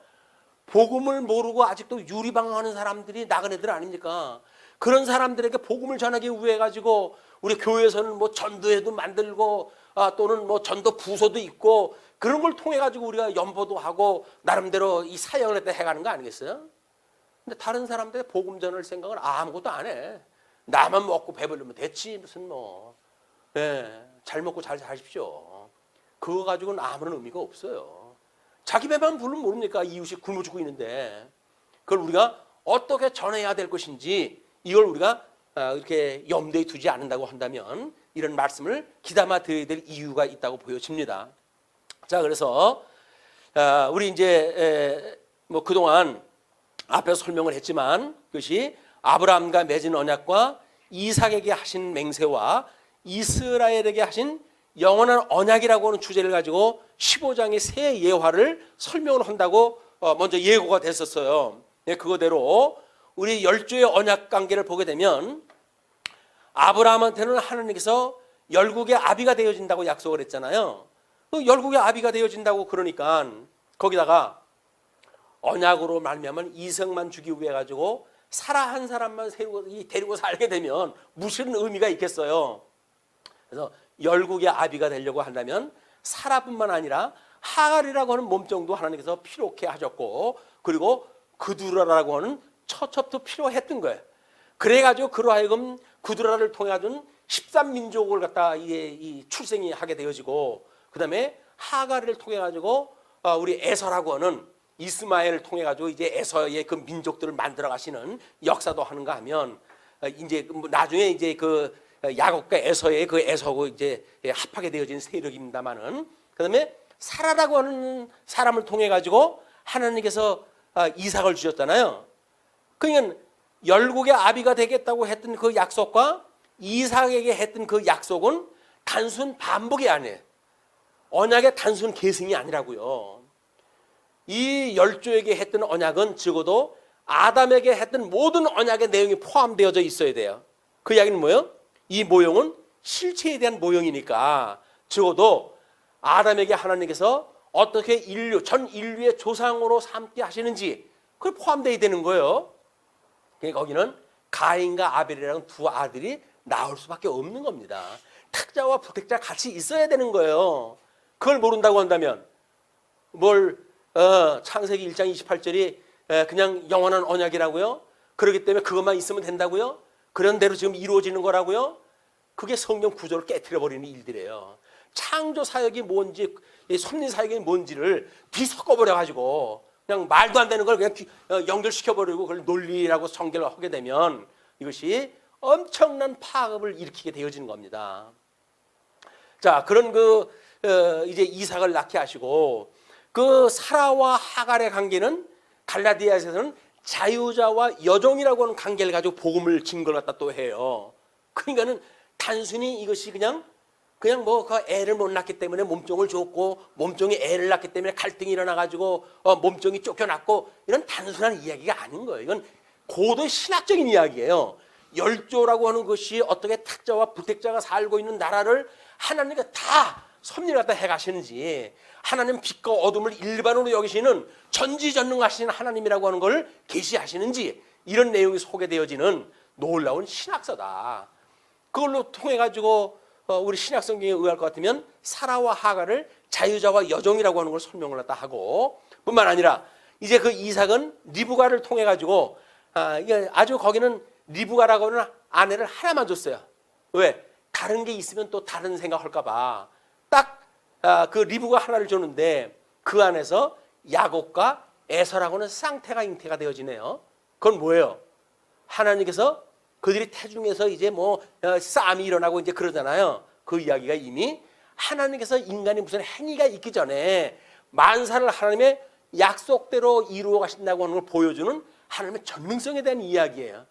복음을 모르고 아직도 유리방황하는 사람들이 나그네들 아닙니까? 그런 사람들에게 복음을 전하기 위해 가지고 우리 교회에서는 뭐 전도회도 만들고 또는 뭐 전도 부서도 있고 그런 걸 통해 가지고 우리가 연보도 하고 나름대로 이 사역을 했다 해가는 거 아니겠어요? 근데 다른 사람들의 복음 전할 생각은 아무것도 안 해. 나만 먹고 배부르면 됐지 무슨 뭐. 잘 먹고 잘 사십시오. 그거 가지고는 아무런 의미가 없어요. 자기 배만 부르면 모릅니까? 이웃이 굶어 죽고 있는데 그걸 우리가 어떻게 전해야 될 것인지 이걸 우리가 이렇게 염두에 두지 않는다고 한다면 이런 말씀을 귀담아 들어야 될 이유가 있다고 보여집니다. 자, 그래서 우리 이제 뭐 그동안 앞에서 설명을 했지만 그것이 아브라함과 맺은 언약과 이삭에게 하신 맹세와 이스라엘에게 하신 영원한 언약이라고 하는 주제를 가지고 15장의 새 예화를 설명을 한다고 먼저 예고가 됐었어요. 그거대로 우리 열조의 언약 관계를 보게 되면 아브라함한테는 하나님께서 열국의 아비가 되어진다고 약속을 했잖아요. 열국의 아비가 되어진다고 그러니까 거기다가 언약으로 말미암은 이성만 주기 위해 가지고 사라 한 사람만 데리고 살게 되면 무슨 의미가 있겠어요. 그래서 열국의 아비가 되려고 한다면 사라뿐만 아니라 하갈이라고 하는 몸종도 하나님께서 필요케 하셨고 그리고 그두라라고 하는 처첩도 필요했던 거예요. 그래가지고 그로 하여금 그두라를 통해 가지고 13민족을 갖다 출생이 하게 되어지고 그 다음에 하갈을 통해 가지고 우리 에서라고 하는 이스마엘을 통해 가지고 이제 에서의 그 민족들을 만들어 가시는 역사도 하는가 하면 이제 나중에 이제 그 야곱과 에서의 그 에서고 이제 합하게 되어진 세력입니다만은 그다음에 사라라고 하는 사람을 통해 가지고 하나님께서 이삭을 주셨잖아요. 그러니까 열국의 아비가 되겠다고 했던 그 약속과 이삭에게 했던 그 약속은 단순 반복이 아니에요. 언약의 단순 계승이 아니라고요. 이 열조에게 했던 언약은 적어도 아담에게 했던 모든 언약의 내용이 포함되어져 있어야 돼요. 그 이야기는 뭐예요? 이 모형은 실체에 대한 모형이니까 적어도 아담에게 하나님께서 어떻게 전 인류의 조상으로 삼게 하시는지 그게 포함되어야 되는 거예요. 그러니까 거기는 가인과 아벨이라는 두 아들이 나올 수밖에 없는 겁니다. 특자와 부택자 같이 있어야 되는 거예요. 그걸 모른다고 한다면 창세기 1장 28절이 그냥 영원한 언약이라고요? 그렇기 때문에 그것만 있으면 된다고요? 그런 대로 지금 이루어지는 거라고요? 그게 성경 구조를 깨트려버리는 일들이에요. 창조 사역이 뭔지 섭리 사역이 뭔지를 뒤섞어버려가지고 그냥 말도 안 되는 걸 그냥 연결시켜버리고 그걸 논리라고 전개를 하게 되면 이것이 엄청난 파급을 일으키게 되어지는 겁니다. 자, 그런 이제 이삭을 낳게 하시고 그 사라와 하갈의 관계는 갈라디아에서는 자유자와 여종이라고 하는 관계를 가지고 복음을 증거를 갖다 또 해요. 그러니까는 단순히 이것이 그냥 뭐 그 애를 못 낳기 때문에 몸종을 줬고 몸종이 애를 낳기 때문에 갈등이 일어나가지고 몸종이 쫓겨났고 이런 단순한 이야기가 아닌 거예요. 이건 고도 신학적인 이야기예요. 열조라고 하는 것이 어떻게 특자와 부택자가 살고 있는 나라를 하나님께서 다 섭리를 갖다 해가시는지 하나님 빛과 어둠을 일반으로 여기시는 전지전능하신 하나님이라고 하는 걸 계시하시는지 이런 내용이 소개되어지는 놀라운 신학서다. 그걸로 통해 가지고 우리 신약성경에 의할 것 같으면 사라와 하갈을 자유자와 여종이라고 하는 걸 설명을 갖다 하고 뿐만 아니라 이제 그 이삭은 리브가를 통해 가지고 아주 거기는 리브가라고 하는 아내를 하나만 줬어요. 왜? 다른 게 있으면 또 다른 생각할까 봐. 딱 그 리브가 하나를 줬는데 그 안에서 야곱과 에서라고는 쌍태가 잉태가 되어지네요. 그건 뭐예요? 하나님께서 그들이 태중에서 이제 뭐 싸움이 일어나고 이제 그러잖아요. 그 이야기가 이미 하나님께서 인간이 무슨 행위가 있기 전에 만사를 하나님의 약속대로 이루어 가신다고 하는 걸 보여주는 하나님의 전능성에 대한 이야기예요.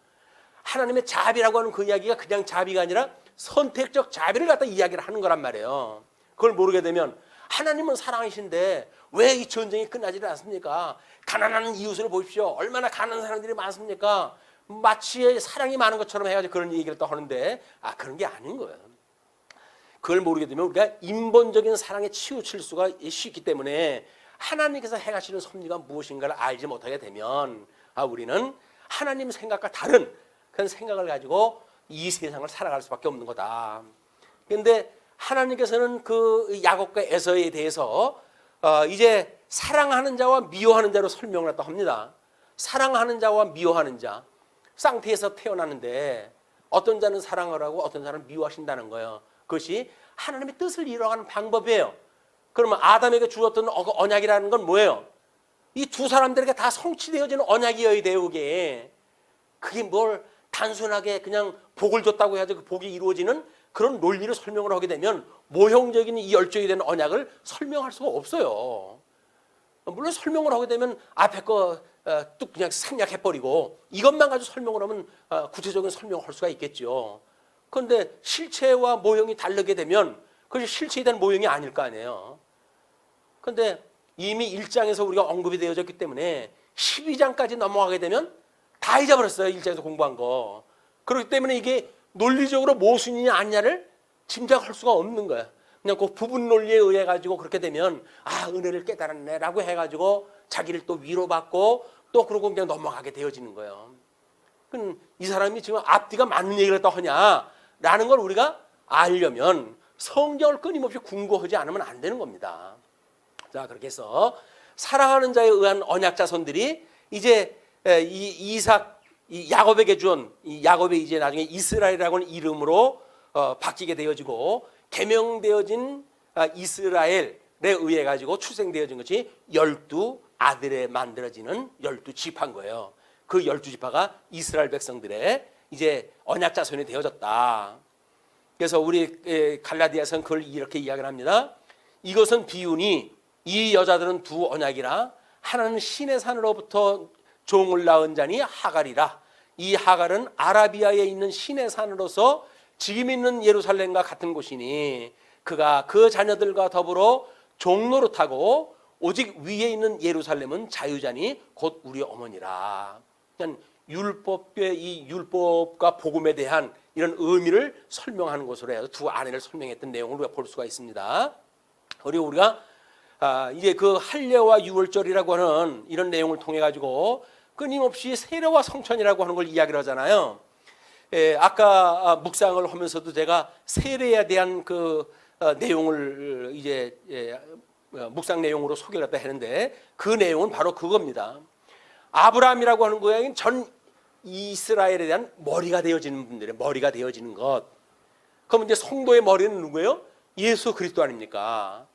하나님의 자비라고 하는 그 이야기가 그냥 자비가 아니라 선택적 자비를 갖다 이야기를 하는 거란 말이에요. 그걸 모르게 되면 하나님은 사랑이신데 왜 이 전쟁이 끝나지를 않습니까? 가난한 이웃을 보십시오. 얼마나 가난한 사람들이 많습니까? 마치 사랑이 많은 것처럼 해가지고 그런 얘기를 또 하는데 그런 게 아닌 거예요. 그걸 모르게 되면 우리가 인본적인 사랑에 치우칠 수가 있기 때문에 하나님께서 행하시는 섭리가 무엇인가를 알지 못하게 되면 우리는 하나님 생각과 다른 그런 생각을 가지고 이 세상을 살아갈 수밖에 없는 거다. 그런데 하나님께서는 그 야곱과 에서에 대해서 이제 사랑하는 자와 미워하는 자로 설명을 했다고 합니다. 사랑하는 자와 미워하는 자. 쌍태에서 태어나는데 어떤 자는 사랑을 하고 어떤 자는 미워하신다는 거예요. 그것이 하나님의 뜻을 이루어가는 방법이에요. 그러면 아담에게 주었던 언약이라는 건 뭐예요? 이 두 사람들에게 다 성취되어지는 언약이어야 돼요. 그게 뭘 단순하게 그냥 복을 줬다고 해야지 그 복이 이루어지는 그런 논리를 설명을 하게 되면 모형적인 이 열정이 되는 언약을 설명할 수가 없어요. 물론 설명을 하게 되면 앞에 거 뚝 그냥 생략해버리고 이것만 가지고 설명을 하면 구체적인 설명을 할 수가 있겠죠. 그런데 실체와 모형이 다르게 되면 그것이 실체에 대한 모형이 아닐 거 아니에요. 그런데 이미 1장에서 우리가 언급이 되어졌기 때문에 12장까지 넘어가게 되면 다 잊어버렸어요. 1장에서 공부한 거. 그렇기 때문에 이게 논리적으로 모순이냐 아니냐를 짐작할 수가 없는 거야. 그냥 그 부분 논리에 의해 가지고 그렇게 되면 은혜를 깨달았네라고 해가지고 자기를 또 위로받고 또 그러고 그냥 넘어가게 되어지는 거예요. 그럼 이 사람이 지금 앞뒤가 맞는 얘기를 또 하냐라는 걸 우리가 알려면 성경을 끊임없이 궁구하지 않으면 안 되는 겁니다. 자, 그렇게 해서 사랑하는 자에 의한 언약 자손들이 이제 이 야곱에게 준 이 야곱이 이제 나중에 이스라엘이라고 하는 이름으로 바뀌게 되어지고 계명되어진 이스라엘에 의해 가지고 출생되어진 것이 12 아들에 만들어지는 12지파인 거예요. 그 12지파가 이스라엘 백성들의 이제 언약 자손이 되어졌다. 그래서 우리 갈라디아서는 그걸 이렇게 이야기를 합니다. 이것은 비유니 이 여자들은 두 언약이라 하나는 신의 산으로부터 종을 낳은 자니 하갈이라. 이 하갈은 아라비아에 있는 신의 산으로서 지금 있는 예루살렘과 같은 곳이니 그가 그 자녀들과 더불어 종노릇하고 오직 위에 있는 예루살렘은 자유자니 곧 우리 어머니라. 그냥 이 율법과 복음에 대한 이런 의미를 설명하는 것으로 해서 두 아내를 설명했던 내용을 우리가 볼 수가 있습니다. 그리고 우리가 이제 그 할례와 유월절이라고 하는 이런 내용을 통해 가지고 끊임없이 세례와 성천이라고 하는 걸 이야기를 하잖아요. 아까 묵상을 하면서도 제가 세례에 대한 그 내용을 이제 묵상 내용으로 소개를 했다 했는데 그 내용은 바로 그겁니다. 아브라함이라고 하는 거야 전 이스라엘에 대한 머리가 되어지는 분들의 머리가 되어지는 것. 그럼 이제 성도의 머리는 누구예요? 예수 그리스도 아닙니까?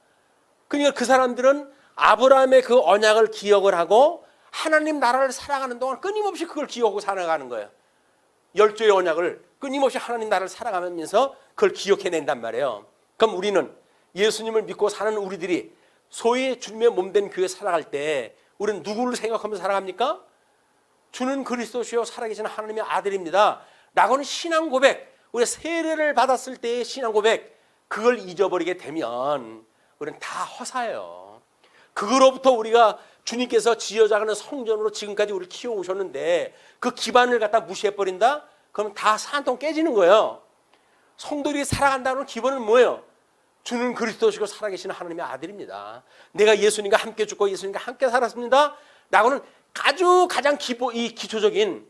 그러니까 그 사람들은 아브라함의 그 언약을 기억을 하고 하나님 나라를 살아가는 동안 끊임없이 그걸 기억하고 살아가는 거예요. 열조의 언약을 끊임없이 하나님 나라를 살아가면서 그걸 기억해낸단 말이에요. 그럼 우리는 예수님을 믿고 사는 우리들이 소위 주님의 몸된 교회 살아갈 때 우리는 누구를 생각하면서 살아갑니까? 주는 그리스도시요 살아계신 하나님의 아들입니다 라고는 신앙 고백, 우리가 세례를 받았을 때의 신앙 고백, 그걸 잊어버리게 되면 우리는 다 허사예요. 그거로부터 우리가 주님께서 지어자가는 성전으로 지금까지 우리를 키워오셨는데 그 기반을 갖다 무시해버린다? 그러면 다 산통 깨지는 거예요. 성도들이 살아간다는 기본은 뭐예요? 주는 그리스도시고 살아계시는 하나님의 아들입니다. 내가 예수님과 함께 죽고 예수님과 함께 살았습니다 라고는 아주 가장 기초적인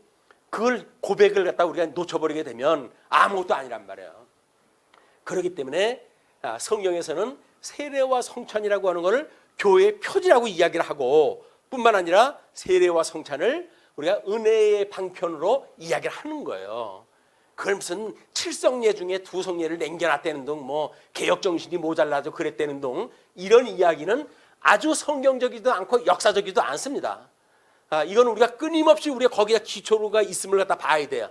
그걸 고백을 갖다 우리가 놓쳐버리게 되면 아무것도 아니란 말이에요. 그렇기 때문에 성경에서는 세례와 성찬이라고 하는 것을 교회의 표지라고 이야기를 하고 뿐만 아니라 세례와 성찬을 우리가 은혜의 방편으로 이야기를 하는 거예요. 그걸 무슨 칠성예 중에 두성예를 남겨놨다는 둥, 뭐 개혁 정신이 모자라서 그랬다는 둥, 이런 이야기는 아주 성경적이지도 않고 역사적이지도 않습니다. 이건 우리가 끊임없이 우리가 거기에 기초가 있음을 갖다 봐야 돼요.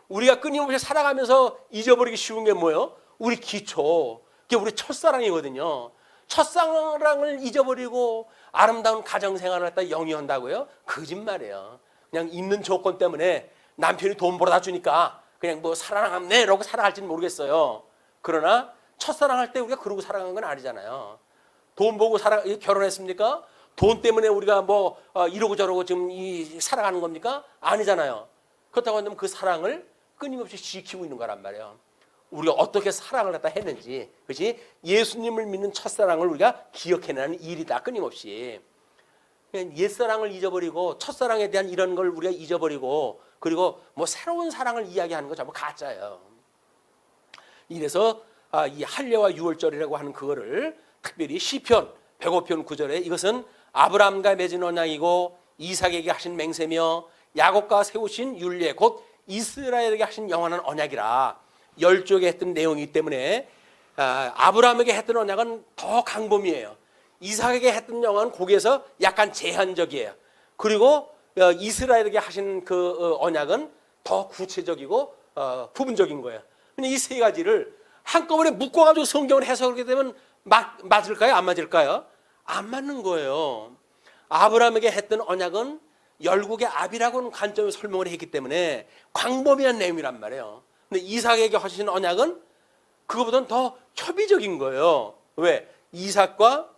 우리가 끊임없이 살아가면서 잊어버리기 쉬운 게 뭐예요? 우리 기초, 그게 우리 첫사랑이거든요. 첫사랑을 잊어버리고 아름다운 가정생활을 갖다 영위한다고요? 거짓말이에요. 그냥 있는 조건 때문에 남편이 돈 벌어다 주니까 그냥 뭐 사랑하네 이러고 살아갈지는 모르겠어요. 그러나 첫사랑할 때 우리가 그러고 살아간 건 아니잖아요. 돈 보고 결혼했습니까? 돈 때문에 우리가 뭐 이러고 저러고 지금 살아가는 겁니까? 아니잖아요. 그렇다고 한다면 그 사랑을 끊임없이 지키고 있는 거란 말이에요. 우리가 어떻게 사랑을 갖다 했는지, 그렇지? 예수님을 믿는 첫사랑을 우리가 기억해내는 일이다, 끊임없이. 옛사랑을 잊어버리고 첫사랑에 대한 이런 걸 우리가 잊어버리고 그리고 뭐 새로운 사랑을 이야기하는 거 전부 가짜예요. 이래서 이 할례와 유월절이라고 하는 그거를 특별히 시편 105편 9절에 이것은 아브라함과 맺은 언약이고 이삭에게 하신 맹세며 야곱과 세우신 율례 곧 이스라엘에게 하신 영원한 언약이라. 열조에게 했던 내용이기 때문에 아브라함에게 했던 언약은 더 강범위해요. 이삭에게 했던 영은 거기에서 약간 제한적이에요. 그리고 이스라엘에게 하신 그 언약은 더 구체적이고 부분적인 거예요. 근데 이 세 가지를 한꺼번에 묶어가지고 성경을 해석하게 되면 맞을까요? 안 맞을까요? 안 맞는 거예요. 아브라함에게 했던 언약은 열국의 압이라고는 관점을 설명을 했기 때문에 광범위한 내용이란 말이에요. 근데 이삭에게 하신 언약은 그거보다는 더 협의적인 거예요. 왜? 이삭과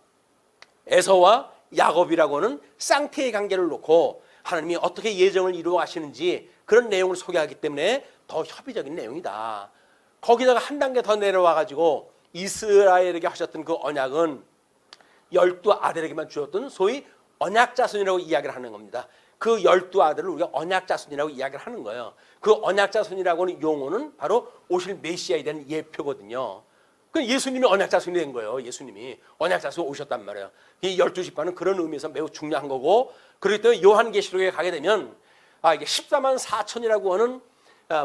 에서와 야곱이라고는 쌍태의 관계를 놓고 하나님이 어떻게 예정을 이루어 가시는지 그런 내용을 소개하기 때문에 더 협의적인 내용이다. 거기다가 한 단계 더 내려와 가지고 이스라엘에게 하셨던 그 언약은 12 아들에게만 주었던 소위 언약자손이라고 이야기를 하는 겁니다. 그 12 아들을 우리가 언약자손이라고 이야기를 하는 거예요. 그 언약자손이라고 하는 용어는 바로 오실 메시아에 대한 예표거든요. 그 예수님이 언약자손이 된 거예요. 예수님이 언약자손 오셨단 말이에요. 이 12지파는 그런 의미에서 매우 중요한 거고, 그렇기 때문에 요한계시록에 가게 되면 이게 14만 4천이라고 하는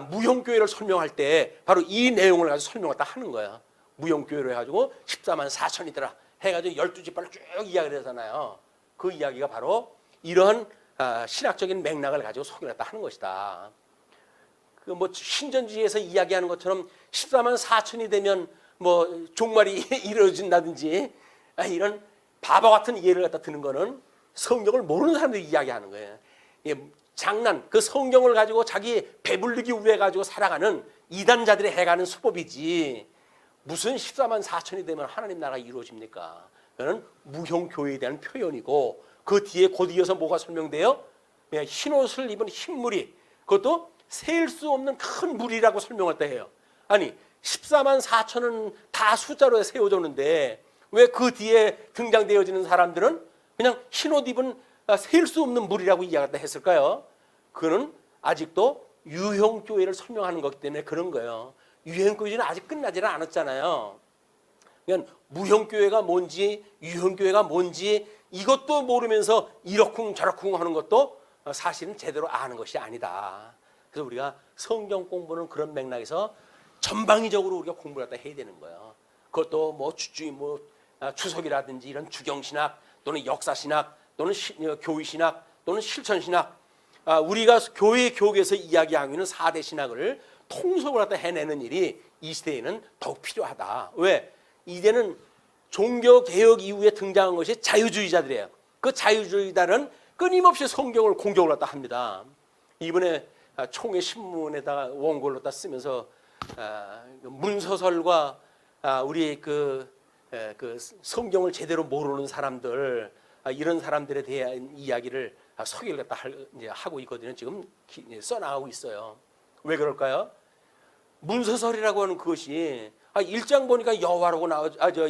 무형교회를 설명할 때 바로 이 내용을 가지고 설명을 다 하는 거예요. 무형교회로 해가지고 14만 4천이더라 해가지고 12지파를 쭉 이야기를 하잖아요. 그 이야기가 바로 이러한 신학적인 맥락을 가지고 소개를 다 하는 것이다. 그 뭐 신전지에서 이야기하는 것처럼 14만 4천이 되면 뭐 종말이 이루어진다든지 이런 바보 같은 예를 갖다 드는 거는 성경을 모르는 사람들이 이야기하는 거예요. 장난, 그 성경을 가지고 자기 배불리기 위해 가지고 살아가는 이단자들이 해가는 수법이지 무슨 14만 4천이 되면 하나님 나라가 이루어집니까? 그거는 무형교회에 대한 표현이고 그 뒤에 곧 이어서 뭐가 설명돼요? 흰옷을 입은 흰무리, 그것도 셀 수 없는 큰 무리라고 설명할 때 해요. 아니 14만 4천은 다 숫자로 세워졌는데 왜 그 뒤에 등장되어지는 사람들은 그냥 흰옷 입은 셀 수 없는 무리라고 이야기했다 했을까요? 그는 아직도 유형교회를 설명하는 거기 때문에 그런 거예요. 유형교회는 아직 끝나지는 않았잖아요. 그러니까 무형교회가 뭔지 유형교회가 뭔지 이것도 모르면서 이러쿵 저러쿵 하는 것도 사실은 제대로 아는 것이 아니다. 그래서 우리가 성경 공부는 그런 맥락에서 전방위적으로 우리가 공부를 갖다 해야 되는 거예요. 그것도 뭐 추석이라든지 이런 주경신학 또는 역사신학 또는 교의신학 또는 실천신학, 우리가 교회 교육에서 이야기하고 있는 4대 신학을 통속을 갖다 해내는 일이 이 시대에는 더욱 필요하다. 왜? 이제는 종교개혁 이후에 등장한 것이 자유주의자들이에요. 그 자유주의자는 끊임없이 성경을 공격을 갖다 합니다. 이번에 총회 신문에다가 원고를 갖다 쓰면서 문서설과 우리 그 성경을 제대로 모르는 사람들, 이런 사람들에 대한 이야기를 소개를 갖다 하고 있거든요. 지금 써나가고 있어요. 왜 그럴까요? 문서설이라고 하는 그것이 1장 보니까 여호와라고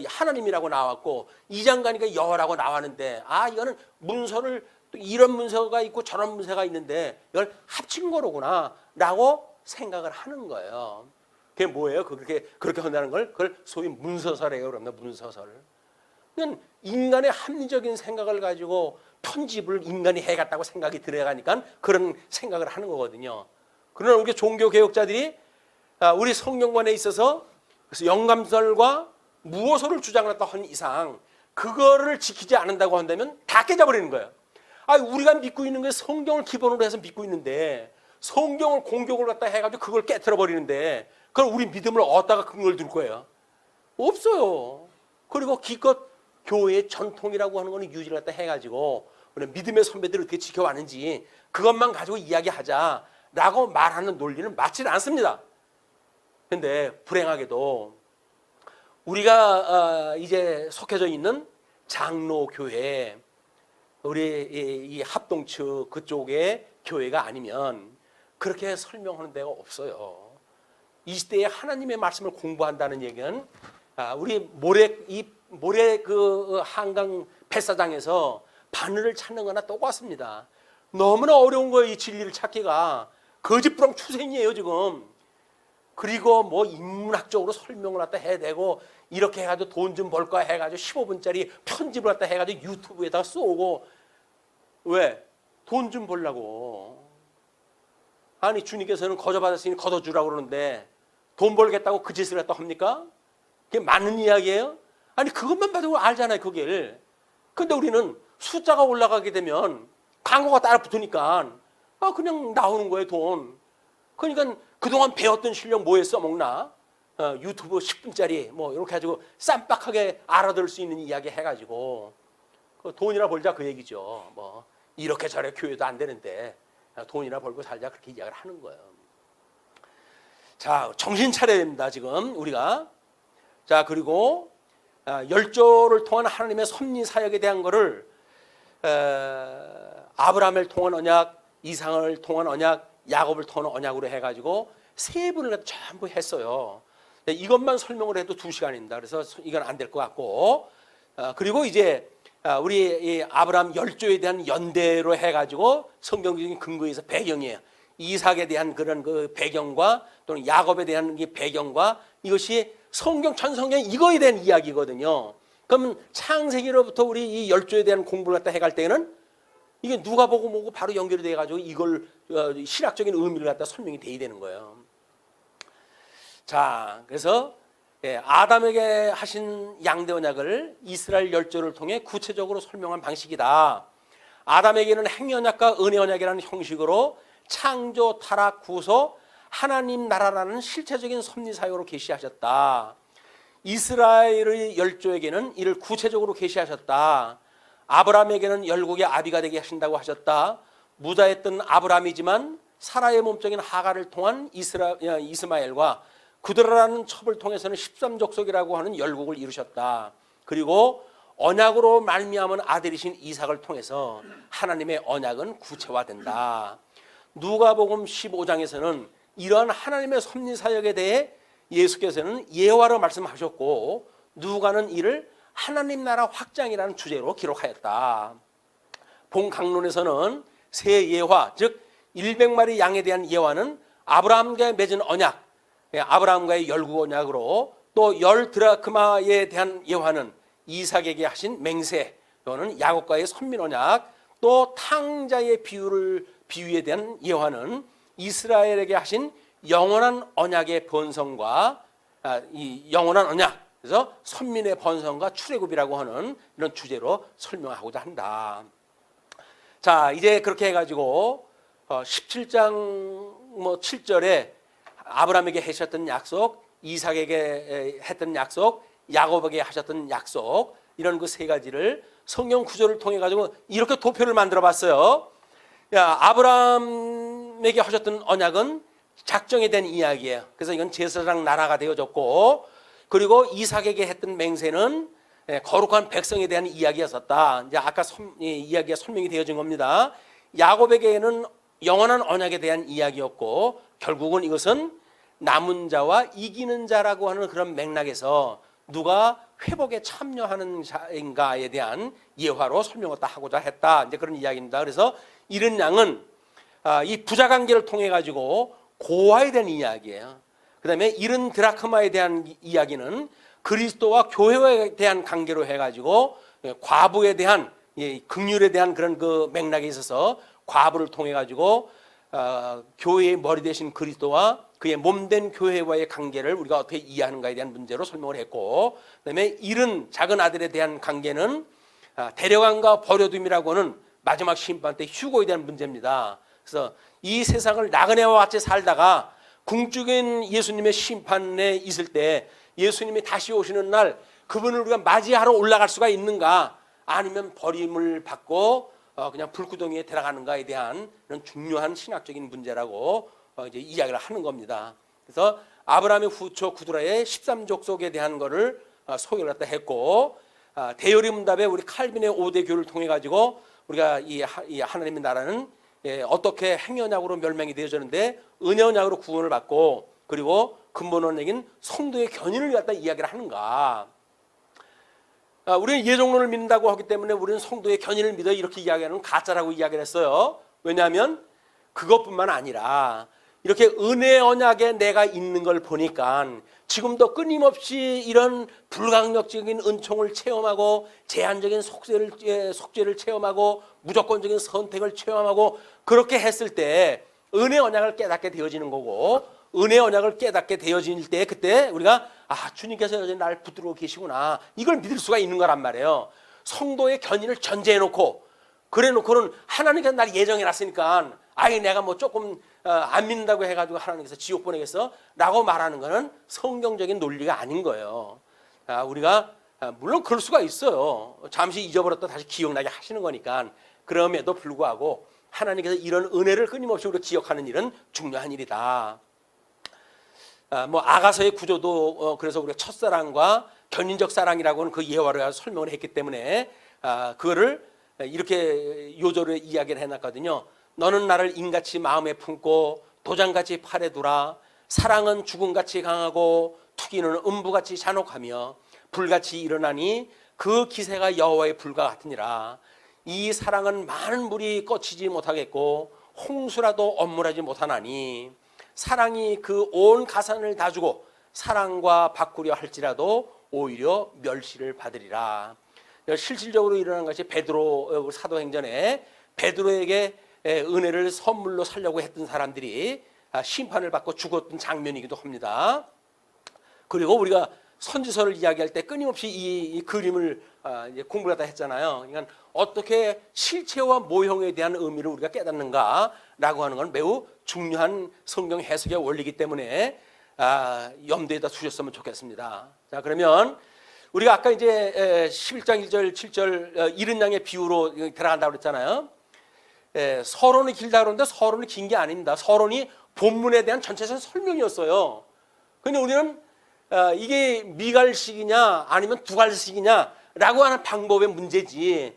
하나님이라고 나왔고 2장 가니까 여호와라고 나왔는데 이거는 문서를 또 이런 문서가 있고 저런 문서가 있는데 이걸 합친 거로구나 라고 생각을 하는 거예요. 그게 뭐예요? 그렇게 한다는 걸 그걸 소위 문서설이에요. 그럽니다. 문서설. 그냥 인간의 합리적인 생각을 가지고 편집을 인간이 해갔다고 생각이 들어가니까 그런 생각을 하는 거거든요. 그러나 우리 종교개혁자들이 우리 성경관에 있어서 그래서 영감설과 무호소를 주장했다 한 이상 그거를 지키지 않는다고 한다면 다 깨져버리는 거예요. 우리가 믿고 있는 게 성경을 기본으로 해서 믿고 있는데 성경을 공격을 갖다 해가지고 그걸 깨트려 버리는데 그럼 우리 믿음을 어디다가 근거를 둘 거예요? 없어요. 그리고 기껏 교회의 전통이라고 하는 거는 유지를 갖다 해가지고 우리 믿음의 선배들이 어떻게 지켜왔는지 그것만 가지고 이야기하자라고 말하는 논리는 맞지 않습니다. 그런데 불행하게도 우리가 이제 속해져 있는 장로교회, 우리 이 합동측 그쪽의 교회가 아니면 그렇게 설명하는 데가 없어요. 이 시대에 하나님의 말씀을 공부한다는 얘기는 우리 모래 그 한강 뱃사장에서 바늘을 찾는 거나 똑같습니다. 너무나 어려운 거예요. 이 진리를 찾기가. 거짓부렁 추생이에요 지금. 그리고 뭐 인문학적으로 설명을 갖다 해야 되고 이렇게 해가지고 돈 좀 벌까 해가지고 15분짜리 편집을 갖다 해가지고 유튜브에다가 쏘고 왜? 돈 좀 벌라고. 아니 주님께서는 거저받았으니 걷어주라고 그러는데 돈 벌겠다고 그 짓을 갖다 합니까? 그게 맞는 이야기예요? 아니 그것만 봐도 알잖아요 그걸. 근데 우리는 숫자가 올라가게 되면 광고가 따라 붙으니까 그냥 나오는 거예요 돈. 그러니까 그동안 배웠던 실력 뭐에 써먹나? 유튜브 10분짜리 뭐 이렇게 해가지고 쌈박하게 알아들을 수 있는 이야기 해가지고 돈이나 벌자 그 얘기죠. 뭐 이렇게 저래 교회도 안 되는데 돈이나 벌고 살자 그렇게 이야기를 하는 거예요. 자 정신 차려야 됩니다 지금 우리가. 자 그리고 열조를 통한 하나님의 섭리 사역에 대한 거를 아브라함을 통한 언약, 이삭을 통한 언약, 야곱을 통한 언약으로 해가지고 세 분을 전부 했어요. 이것만 설명을 해도 2시간입니다. 그래서 이건 안 될 것 같고 그리고 이제 우리 이 아브라함 열조에 대한 연대로 해가지고 성경적인 근거에서 배경이에요. 이삭에 대한 그런 그 배경과 또는 야곱에 대한 배경과 이것이 성경 전성경 이거에 대한 이야기거든요. 그러면 창세기로부터 우리 이 열조에 대한 공부를 갖다 해갈 때는 이게 누가 보고 뭐고 바로 연결이 돼가지고 이걸 신학적인 의미를 갖다 설명이 돼야 되는 거예요. 자, 그래서 아담에게 하신 양대 언약을 이스라엘 열조를 통해 구체적으로 설명한 방식이다. 아담에게는 행언약과 은혜 언약이라는 형식으로 창조, 타락, 구소, 하나님 나라라는 실체적인 섭리 사역으로 계시하셨다. 이스라엘의 열조에게는 이를 구체적으로 계시하셨다. 아브라함에게는 열국의 아비가 되게 하신다고 하셨다. 무자했던 아브라함이지만 사라의 몸적인 하갈을 통한 이스마엘과 그들라는 첩을 통해서는 13족속이라고 하는 열국을 이루셨다. 그리고 언약으로 말미암은 아들이신 이삭을 통해서 하나님의 언약은 구체화된다. 누가복음 15장에서는 이러한 하나님의 섭리 사역에 대해 예수께서는 예화로 말씀하셨고 누가는 이를 하나님 나라 확장이라는 주제로 기록하였다. 본 강론에서는 새 예화, 즉 100마리 양에 대한 예화는 아브라함과 맺은 언약, 아브라함과의 열국 언약으로 또 10드라크마에 대한 예화는 이삭에게 하신 맹세, 또는 야곱과의 선민 언약, 또 탕자의 비유에 대한 예화는 이스라엘에게 하신 영원한 언약의 번성과 이 영원한 언약, 그래서 선민의 번성과 출애굽이라고 하는 이런 주제로 설명하고자 한다. 자, 이제 그렇게 해가지고 17장 7절에 아브라함에게 하셨던 약속, 이삭에게 했던 약속, 야곱에게 하셨던 약속, 이런 그 세 가지를 성경 구조를 통해 가지고 이렇게 도표를 만들어 봤어요. 아브라함에게 하셨던 언약은 작정에 대한 이야기예요. 그래서 이건 제사장 나라가 되어졌고, 그리고 이삭에게 했던 맹세는 거룩한 백성에 대한 이야기였었다. 이제 아까 이야기가 설명이 되어진 겁니다. 야곱에게는 영원한 언약에 대한 이야기였고, 결국은 이것은 남은 자와 이기는 자라고 하는 그런 맥락에서 누가 회복에 참여하는 자인가에 대한 예화로 설명을 하고자 했다. 이제 그런 이야기입니다. 그래서 이런 양은 이 부자 관계를 통해 가지고 고아에 대한 이야기예요. 그다음에 이른 드라크마에 대한 이야기는 그리스도와 교회에 대한 관계로 해가지고 과부에 대한 긍휼에 대한 그런 그 맥락에 있어서 과부를 통해 가지고 교회의 머리 대신 그리스도와 그의 몸된 교회와의 관계를 우리가 어떻게 이해하는가에 대한 문제로 설명을 했고, 그다음에 잃은 작은 아들에 대한 관계는 데려간과 버려둠이라고 하는 마지막 심판 때 휴거에 대한 문제입니다. 그래서 이 세상을 나그네와 같이 살다가 궁극적인 예수님의 심판에 있을 때 예수님이 다시 오시는 날 그분을 우리가 맞이하러 올라갈 수가 있는가, 아니면 버림을 받고 그냥 불구덩이에 들어가는가에 대한 이런 중요한 신학적인 문제라고 이제 이야기를 하는 겁니다. 그래서 아브라함의 후처 구두라의 13족속에 대한 거를 소개를 갖다 했고, 대요리 문답에 우리 칼빈의 5대 교를 통해 가지고 우리가 이 하나님의 나라는 어떻게 행여냐고로 멸망이 되어졌는데 은혜언약으로 구원을 받고, 그리고 근본원적인 성도의 견인을 갖다 이야기를 하는가. 우리는 예종론을 믿는다고 하기 때문에 우리는 성도의 견인을 믿어 이렇게 이야기하는 가짜라고 이야기를 했어요. 왜냐하면 그것뿐만 아니라 이렇게 은혜 언약에 내가 있는 걸 보니까 지금도 끊임없이 이런 불강력적인 은총을 체험하고 제한적인 속죄를 체험하고 무조건적인 선택을 체험하고, 그렇게 했을 때 은혜 언약을 깨닫게 되어지는 거고, 은혜 언약을 깨닫게 되어질 때 그때 우리가 주님께서 여전히 날 붙들고 계시구나, 이걸 믿을 수가 있는 거란 말이에요. 성도의 견인을 전제해 놓고 그래 놓고는 하나님께서 날 예정해 놨으니까 내가 뭐 조금 안 믿는다고 해가지고 하나님께서 지옥 보내겠어? 라고 말하는 거는 성경적인 논리가 아닌 거예요. 우리가 물론 그럴 수가 있어요. 잠시 잊어버렸다 다시 기억나게 하시는 거니까. 그럼에도 불구하고 하나님께서 이런 은혜를 끊임없이 우리가 기억하는 일은 중요한 일이다. 뭐 아가서의 구조도 그래서 우리가 첫사랑과 견인적 사랑이라고 하는 그 예화를 설명을 했기 때문에 그거를 이렇게 요절에 이야기를 해놨거든요. 너는 나를 인같이 마음에 품고 도장같이 팔에 두라. 사랑은 죽음같이 강하고 투기는 음부같이 잔혹하며 불같이 일어나니 그 기세가 여호와의 불과 같으니라. 이 사랑은 많은 물이 꺼치지 못하겠고 홍수라도 엄물하지 못하나니 사랑이 그 온 가산을 다 주고 사랑과 바꾸려 할지라도 오히려 멸시를 받으리라. 실질적으로 일어난 것이 베드로 사도행전에 베드로에게 은혜를 선물로 살려고 했던 사람들이 심판을 받고 죽었던 장면이기도 합니다. 그리고 우리가 선지서를 이야기할 때 끊임없이 이 그림을 공부를 다 했잖아요. 그러니까 어떻게 실체와 모형에 대한 의미를 우리가 깨닫는가라고 하는 건 매우 중요한 성경 해석의 원리이기 때문에 염두에다 두셨으면 좋겠습니다. 자, 그러면 우리가 아까 이제 11장 1절 7절 잃은 양의 비유로 들어간다고 그랬잖아요. 서론이 길다 그러는데 서론이 긴 게 아닙니다. 서론이 본문에 대한 전체적인 설명이었어요. 근데 우리는 이게 미갈식이냐 아니면 두갈식이냐라고 하는 방법의 문제지,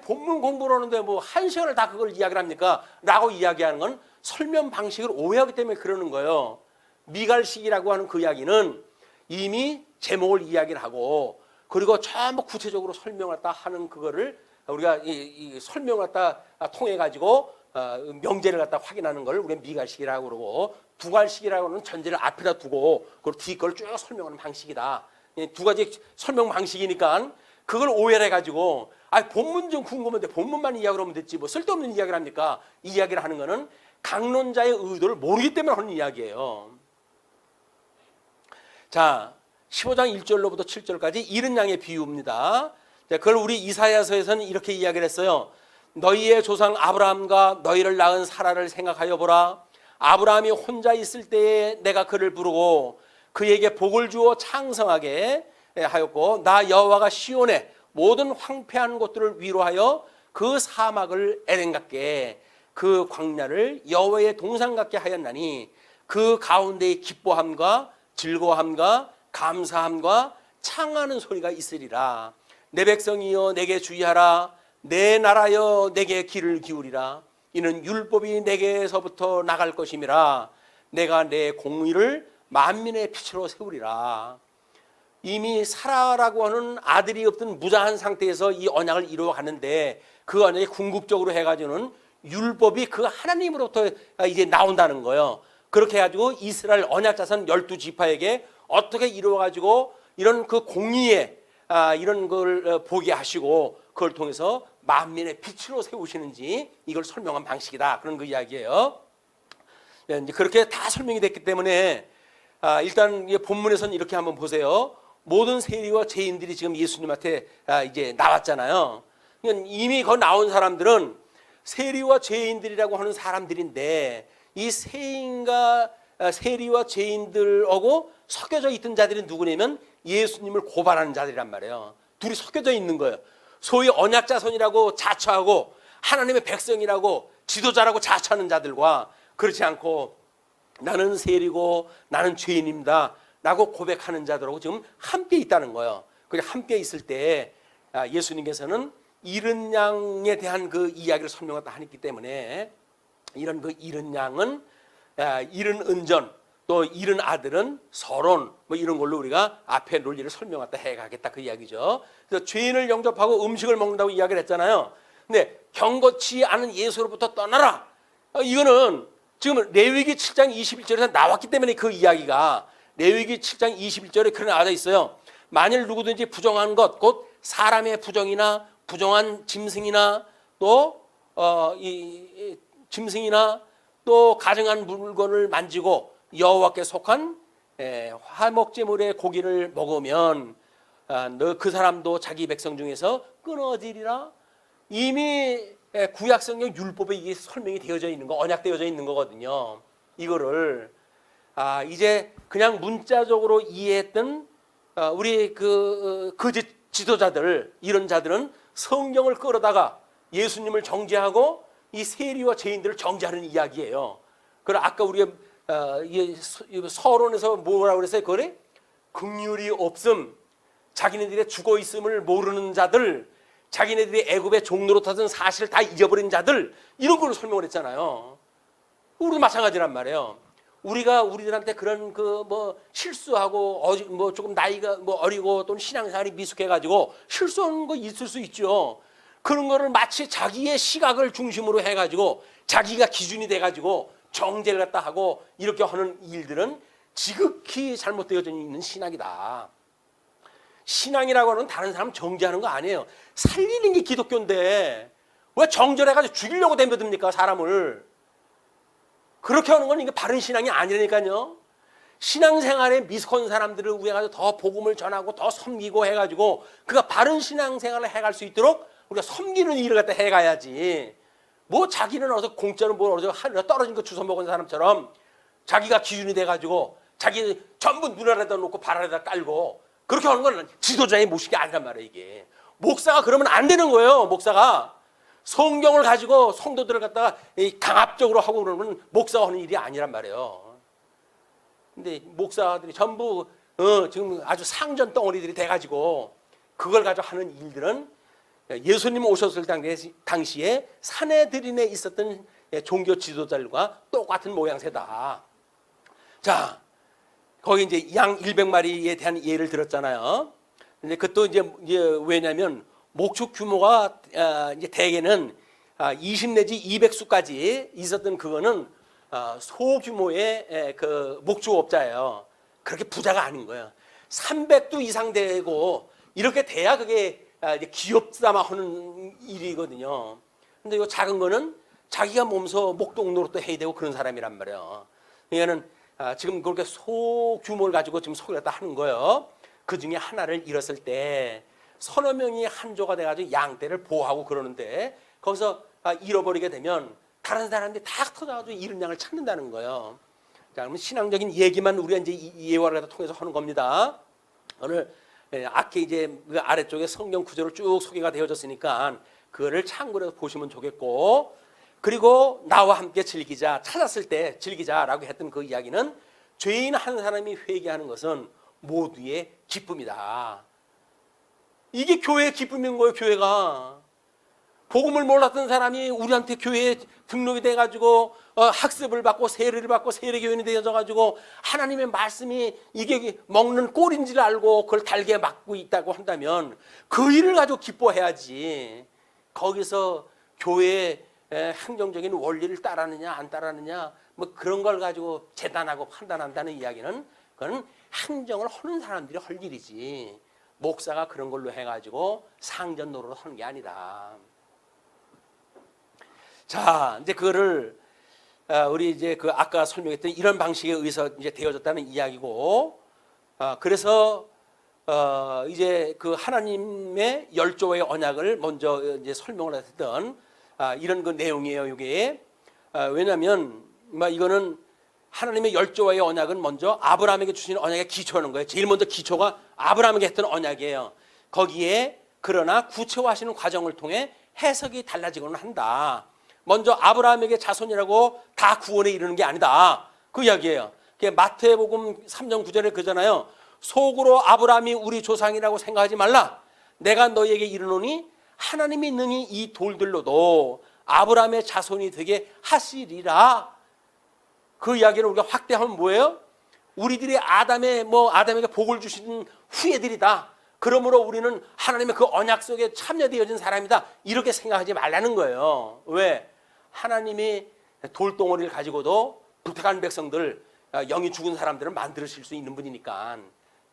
본문 공부를 하는데 뭐 한 시간을 다 그걸 이야기를 합니까? 라고 이야기하는 건 설명 방식을 오해하기 때문에 그러는 거예요. 미갈식이라고 하는 그 이야기는 이미 제목을 이야기를 하고 그리고 전부 구체적으로 설명을 다 하는 그거를 우리가 이 설명을 갖다 통해 가지고 명제를 갖다 확인하는 걸 우리가 미갈식이라고 그러고, 두갈식이라고 하는 전제를 앞에다 두고 그리고 뒤 걸 쭉 설명하는 방식이다. 두 가지 설명 방식이니까 그걸 오해를 해가지고 본문 좀 궁금한데 본문만 이야기를 하면 됐지 뭐 쓸데없는 이야기를 합니까? 이 이야기를 하는 거는 강론자의 의도를 모르기 때문에 하는 이야기예요. 자, 15장 1절로부터 7절까지 잃은 양의 비유입니다. 그걸 우리 이사야서에서는 이렇게 이야기를 했어요. 너희의 조상 아브라함과 너희를 낳은 사라를 생각하여 보라. 아브라함이 혼자 있을 때에 내가 그를 부르고 그에게 복을 주어 창성하게 하였고, 나 여호와가 시온의 모든 황폐한 곳들을 위로하여 그 사막을 에덴 같게 그 광야를 여호와의 동산 같게 하였나니 그 가운데에 기뻐함과 즐거함과 감사함과 창하는 소리가 있으리라. 내 백성이여 내게 주의하라. 내 나라여 내게 귀를 기울이라. 이는 율법이 내게서부터 나갈 것임이라. 내가 내 공의를 만민의 빛으로 세우리라. 이미 사라라고 하는 아들이 없던 무자한 상태에서 이 언약을 이루어가는데 그 언약이 궁극적으로 해가지고는 율법이 그 하나님으로부터 이제 나온다는 거예요. 그렇게 해가지고 이스라엘 언약 자손 12지파에게 어떻게 이루어가지고 이런 그 공의에 이런 걸 보게 하시고 그걸 통해서 만민의 빛으로 세우시는지 이걸 설명한 방식이다. 그런 그 이야기예요. 이제 그렇게 다 설명이 됐기 때문에 일단 본문에서는 이렇게 한번 보세요. 모든 세리와 죄인들이 지금 예수님한테 이제 나왔잖아요. 그러니까 이미 거기 나온 사람들은 세리와 죄인들이라고 하는 사람들인데 이 세리와 죄인들하고 섞여져 있던 자들이 누구냐면 예수님을 고발하는 자들이란 말이에요. 둘이 섞여져 있는 거예요. 소위 언약자손이라고 자처하고 하나님의 백성이라고 지도자라고 자처하는 자들과 그렇지 않고 나는 세리고 나는 죄인입니다 라고 고백하는 자들하고 지금 함께 있다는 거예요. 그리고 함께 있을 때 예수님께서는 잃은 양에 대한 그 이야기를 설명하다 하기 때문에 이런 그 잃은 양은 잃은 은전 또 잃은 아들은 서론 뭐 이런 걸로 우리가 앞에 논리를 설명하다 해가겠다 그 이야기죠. 그래서 죄인을 영접하고 음식을 먹는다고 이야기를 했잖아요. 근데 경고치 않은 예수로부터 떠나라. 이거는 지금 레위기 7장 21절에서 나왔기 때문에 그 이야기가 레위기 7장 21절에 그렇게 나와 있어요. 만일 누구든지 부정한 것 곧 사람의 부정이나 부정한 짐승이나 또 짐승이나 또 가증한 물건을 만지고 여호와께 속한 화목제물의 고기를 먹으면 너 그 사람도 자기 백성 중에서 끊어지리라. 이미 구약성경 율법에 이게 설명이 되어져 있는 거, 언약되어져 있는 거거든요. 이거를 이제 그냥 문자적으로 이해했던 우리 그 지도자들 이런 자들은 성경을 끌어다가 예수님을 정죄하고 이 세리와 죄인들을 정죄하는 이야기예요. 그래 아까 우리가 서론에서 뭐라고 그랬어요? 그래? 긍휼이 없음, 자기네들의 죽어 있음을 모르는 자들, 자기네들이 애굽의 종노릇하던 사실을 다 잊어버린 자들 이런 걸로 설명을 했잖아요. 우리도 마찬가지란 말이에요. 우리가 우리들한테 그런 그 뭐 실수하고 뭐 조금 나이가 뭐 어리고 또는 신앙생활이 미숙해가지고 실수하는 거 있을 수 있죠. 그런 거를 마치 자기의 시각을 중심으로 해가지고 자기가 기준이 돼가지고 정죄를 갖다 하고 이렇게 하는 일들은 지극히 잘못되어져 있는 신앙이다. 신앙이라고 하는 다른 사람 정죄하는 거 아니에요. 살리는 게 기독교인데 왜 정죄해가지고 죽이려고 덤벼듭니까 사람을. 그렇게 하는 건 이게 바른 신앙이 아니라니까요. 신앙생활에 미숙한 사람들을 위해 더 복음을 전하고 더 섬기고 해가지고 그가 바른 신앙생활을 해갈 수 있도록 우리가 섬기는 일을 갖다 해가야지. 뭐 자기는 어서 공짜로 뭘 어디서 하늘에 떨어진 거 주워 먹은 사람처럼 자기가 기준이 돼가지고 자기 전부 눈 아래다 놓고 발 아래다 깔고 그렇게 하는 건 지도자의 모식이 아니란 말이에요. 이게 목사가 그러면 안 되는 거예요. 목사가 성경을 가지고 성도들을 갖다가 강압적으로 하고 그러면 목사가 하는 일이 아니란 말이에요. 근데 목사들이 전부 지금 아주 상전 덩어리들이 돼가지고 그걸 가지고 하는 일들은 예수님 오셨을 당시에 사내들인에 있었던 종교 지도자들과 똑같은 모양새다. 자, 거기 이제 양 100마리에 대한 예를 들었잖아요. 근데 그것도 이제 왜냐면 목축 규모가 이제 대개는 20 내지 200수까지 있었던 그거는 소규모의 그 목축업자예요. 그렇게 부자가 아닌 거예요. 300두 이상 되고 이렇게 돼야 그게 이제 기업 삼아 하는 일이거든요. 근데 이 작은 거는 자기가 몸소 목동 노릇도 해야 되고 그런 사람이란 말이에요. 그러니까는 지금 그렇게 소규모를 가지고 지금 소개를 다 하는 거예요. 그 중에 하나를 잃었을 때 서너 명이 한조가 돼가지고 양떼를 보호하고 그러는데 거기서 잃어버리게 되면 다른 사람들이 다 터져가지고 잃은 양을 찾는다는 거예요. 자, 그러면 신앙적인 얘기만 우리가 이제 예화를 통해서 하는 겁니다. 오늘 앞에 이제 그 아래쪽에 성경 구절을 쭉 소개가 되어졌으니까 그거를 참고해서 보시면 좋겠고, 그리고 나와 함께 즐기자, 찾았을 때 즐기자라고 했던 그 이야기는 죄인 한 사람이 회개하는 것은 모두의 기쁨이다. 이게 교회의 기쁨인 거예요. 교회가 복음을 몰랐던 사람이 우리한테 교회에 등록이 돼가지고 학습을 받고 세례를 받고 세례교인이 되어져가지고 하나님의 말씀이 이게 먹는 꼴인지를 알고 그걸 달게 맞고 있다고 한다면 그 일을 가지고 기뻐해야지. 거기서 교회의 행정적인 원리를 따르느냐 안 따르느냐 뭐 그런 걸 가지고 재단하고 판단한다는 이야기는 그건 행정을 하는 사람들이 할 일이지 목사가 그런 걸로 해가지고 상전 노릇을 하는 게 아니다. 자, 이제 그거를 우리 이제 그 아까 설명했던 이런 방식에 의해서 이제 되어졌다는 이야기고, 그래서 이제 그 하나님의 열조의 언약을 먼저 이제 설명을 했던 이런 그 내용이에요. 이게 왜냐하면 이거는 하나님의 열조와의 언약은 먼저 아브라함에게 주신 언약에 기초하는 거예요. 제일 먼저 기초가 아브라함에게 했던 언약이에요. 거기에 그러나 구체화하시는 과정을 통해 해석이 달라지고는 한다. 먼저 아브라함에게 자손이라고 다 구원에 이르는 게 아니다. 그 이야기예요. 마태복음 3장 9절에 그러잖아요. 속으로 아브라함이 우리 조상이라고 생각하지 말라. 내가 너희에게 이르노니 하나님이 능히 이 돌들로도 아브라함의 자손이 되게 하시리라. 그 이야기를 우리가 확대하면 뭐예요? 우리들이 아담에게 복을 주신 후예들이다. 그러므로 우리는 하나님의 그 언약 속에 참여되어진 사람이다. 이렇게 생각하지 말라는 거예요. 왜? 하나님이 돌덩어리를 가지고도 부탁한 백성들, 영이 죽은 사람들을 만드실 수 있는 분이니까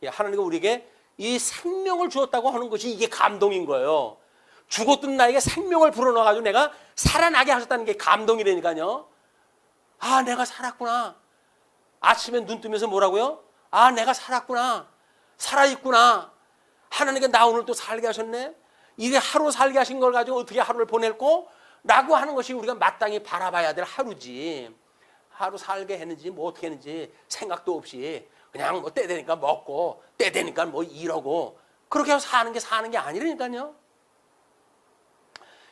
하나님이 우리에게 이 생명을 주었다고 하는 것이 이게 감동인 거예요. 죽었던 나에게 생명을 불어넣어가지고 내가 살아나게 하셨다는 게 감동이라니까요. 아, 내가 살았구나. 아침에 눈 뜨면서 뭐라고요? 아, 내가 살았구나. 살아있구나. 하나님께 나 오늘 또 살게 하셨네. 이게 하루 살게 하신 걸 가지고 어떻게 하루를 보낼고 라고 하는 것이 우리가 마땅히 바라봐야 될 하루지. 하루 살게 했는지 뭐 어떻게 했는지 생각도 없이 그냥 뭐 때 되니까 먹고 때 되니까 뭐 이러고 그렇게 해서 사는 게 아니라니까요.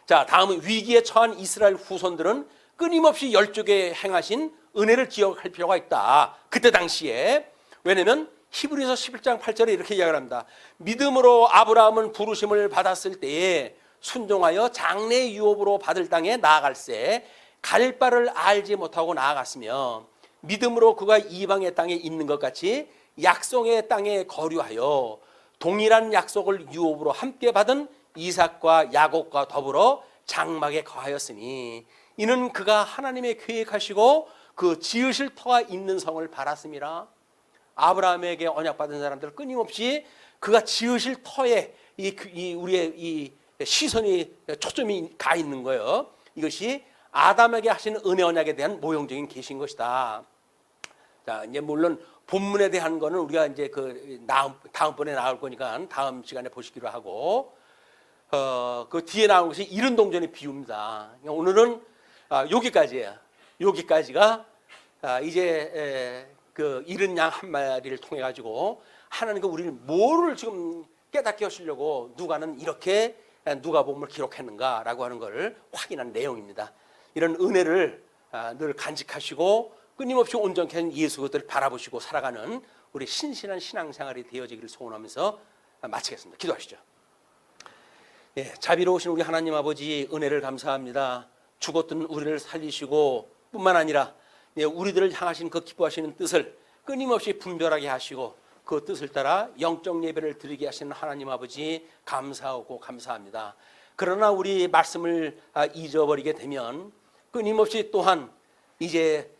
자, 다음은 위기에 처한 이스라엘 후손들은 끊임없이 열조에 행하신 은혜를 기억할 필요가 있다. 그때 당시에. 왜냐하면 히브리서 11장 8절에 이렇게 이야기를 합니다. 믿음으로 아브라함은 부르심을 받았을 때에 순종하여 장래 유업으로 받을 땅에 나아갈새 갈 바를 알지 못하고 나아갔으며 믿음으로 그가 이방의 땅에 있는 것 같이 약속의 땅에 거류하여 동일한 약속을 유업으로 함께 받은 이삭과 야곱과 더불어 장막에 거하였으니 이는 그가 하나님의 계획하시고 그 지으실 터가 있는 성을 바랐음이라. 아브라함에게 언약받은 사람들 끊임없이 그가 지으실 터에 우리의 이 시선이 초점이 가 있는 거예요. 이것이 아담에게 하신 은혜 언약에 대한 모형적인 계시인 것이다. 자, 이제 물론 본문에 대한 거는 우리가 이제 다음번에 나올 거니까 다음 시간에 보시기로 하고, 그 뒤에 나온 것이 이른 동전의 비유입니다. 오늘은 여기까지예요. 여기까지가 이제 그 이른 양 한 마리를 통해 가지고 하나님과 우리를 뭐를 지금 깨닫게 하시려고 누가는 이렇게 누가복음을 기록했는가라고 하는 것을 확인한 내용입니다. 이런 은혜를 늘 간직하시고 끊임없이 온전케 하는 예수 그것들을 바라보시고 살아가는 우리 신실한 신앙생활이 되어지기를 소원하면서 마치겠습니다. 기도하시죠. 예, 자비로우신 우리 하나님 아버지 은혜를 감사합니다. 죽었던 우리를 살리시고 뿐만 아니라 우리들을 향하신 그 기뻐하시는 뜻을 끊임없이 분별하게 하시고 그 뜻을 따라 영적 예배를 드리게 하시는 하나님 아버지 감사하고 감사합니다. 그러나 우리 말씀을 잊어버리게 되면 끊임없이 또한 이제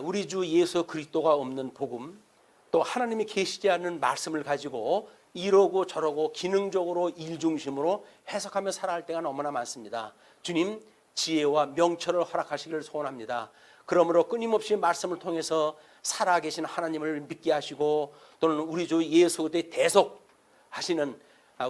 우리 주 예수 그리스도가 없는 복음, 또 하나님이 계시지 않는 말씀을 가지고 이러고 저러고 기능적으로 일중심으로 해석하며 살아갈 때가 너무나 많습니다. 주님, 지혜와 명철을 허락하시기를 소원합니다. 그러므로 끊임없이 말씀을 통해서 살아계신 하나님을 믿게 하시고 또는 우리 주 예수 그리스도의 대속하시는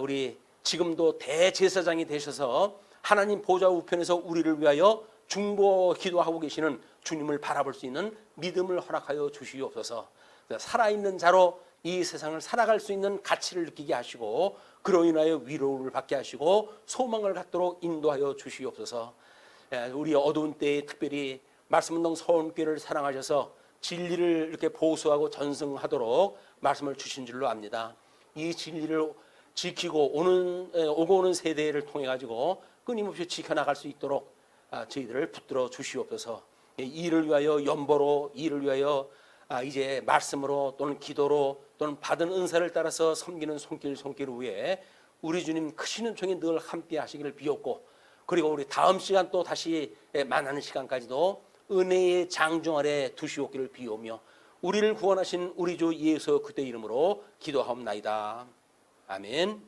우리 지금도 대제사장이 되셔서 하나님 보좌 우편에서 우리를 위하여 중보 기도하고 계시는 주님을 바라볼 수 있는 믿음을 허락하여 주시옵소서. 살아있는 자로 이 세상을 살아갈 수 있는 가치를 느끼게 하시고 그로 인하여 위로를 받게 하시고 소망을 갖도록 인도하여 주시옵소서. 우리 어두운 때에 특별히 말씀운동 서원교회를 사랑하셔서 진리를 이렇게 보수하고 전승하도록 말씀을 주신 줄로 압니다. 이 진리를 지키고 오고 오는 세대를 통해 가지고 끊임없이 지켜나갈 수 있도록 저희들을 붙들어 주시옵소서. 이를 위하여 연보로, 이를 위하여 이제 말씀으로 또는 기도로 또는 받은 은사를 따라서 섬기는 손길 위에 우리 주님 크시는 종이 늘 함께 하시기를 비옵고, 그리고 우리 다음 시간 또 다시 만나는 시간까지도 은혜의 장중 아래 두시옵기를 비오며 우리를 구원하신 우리 주 예수 그리스도의 이름으로 기도하옵나이다. 아멘.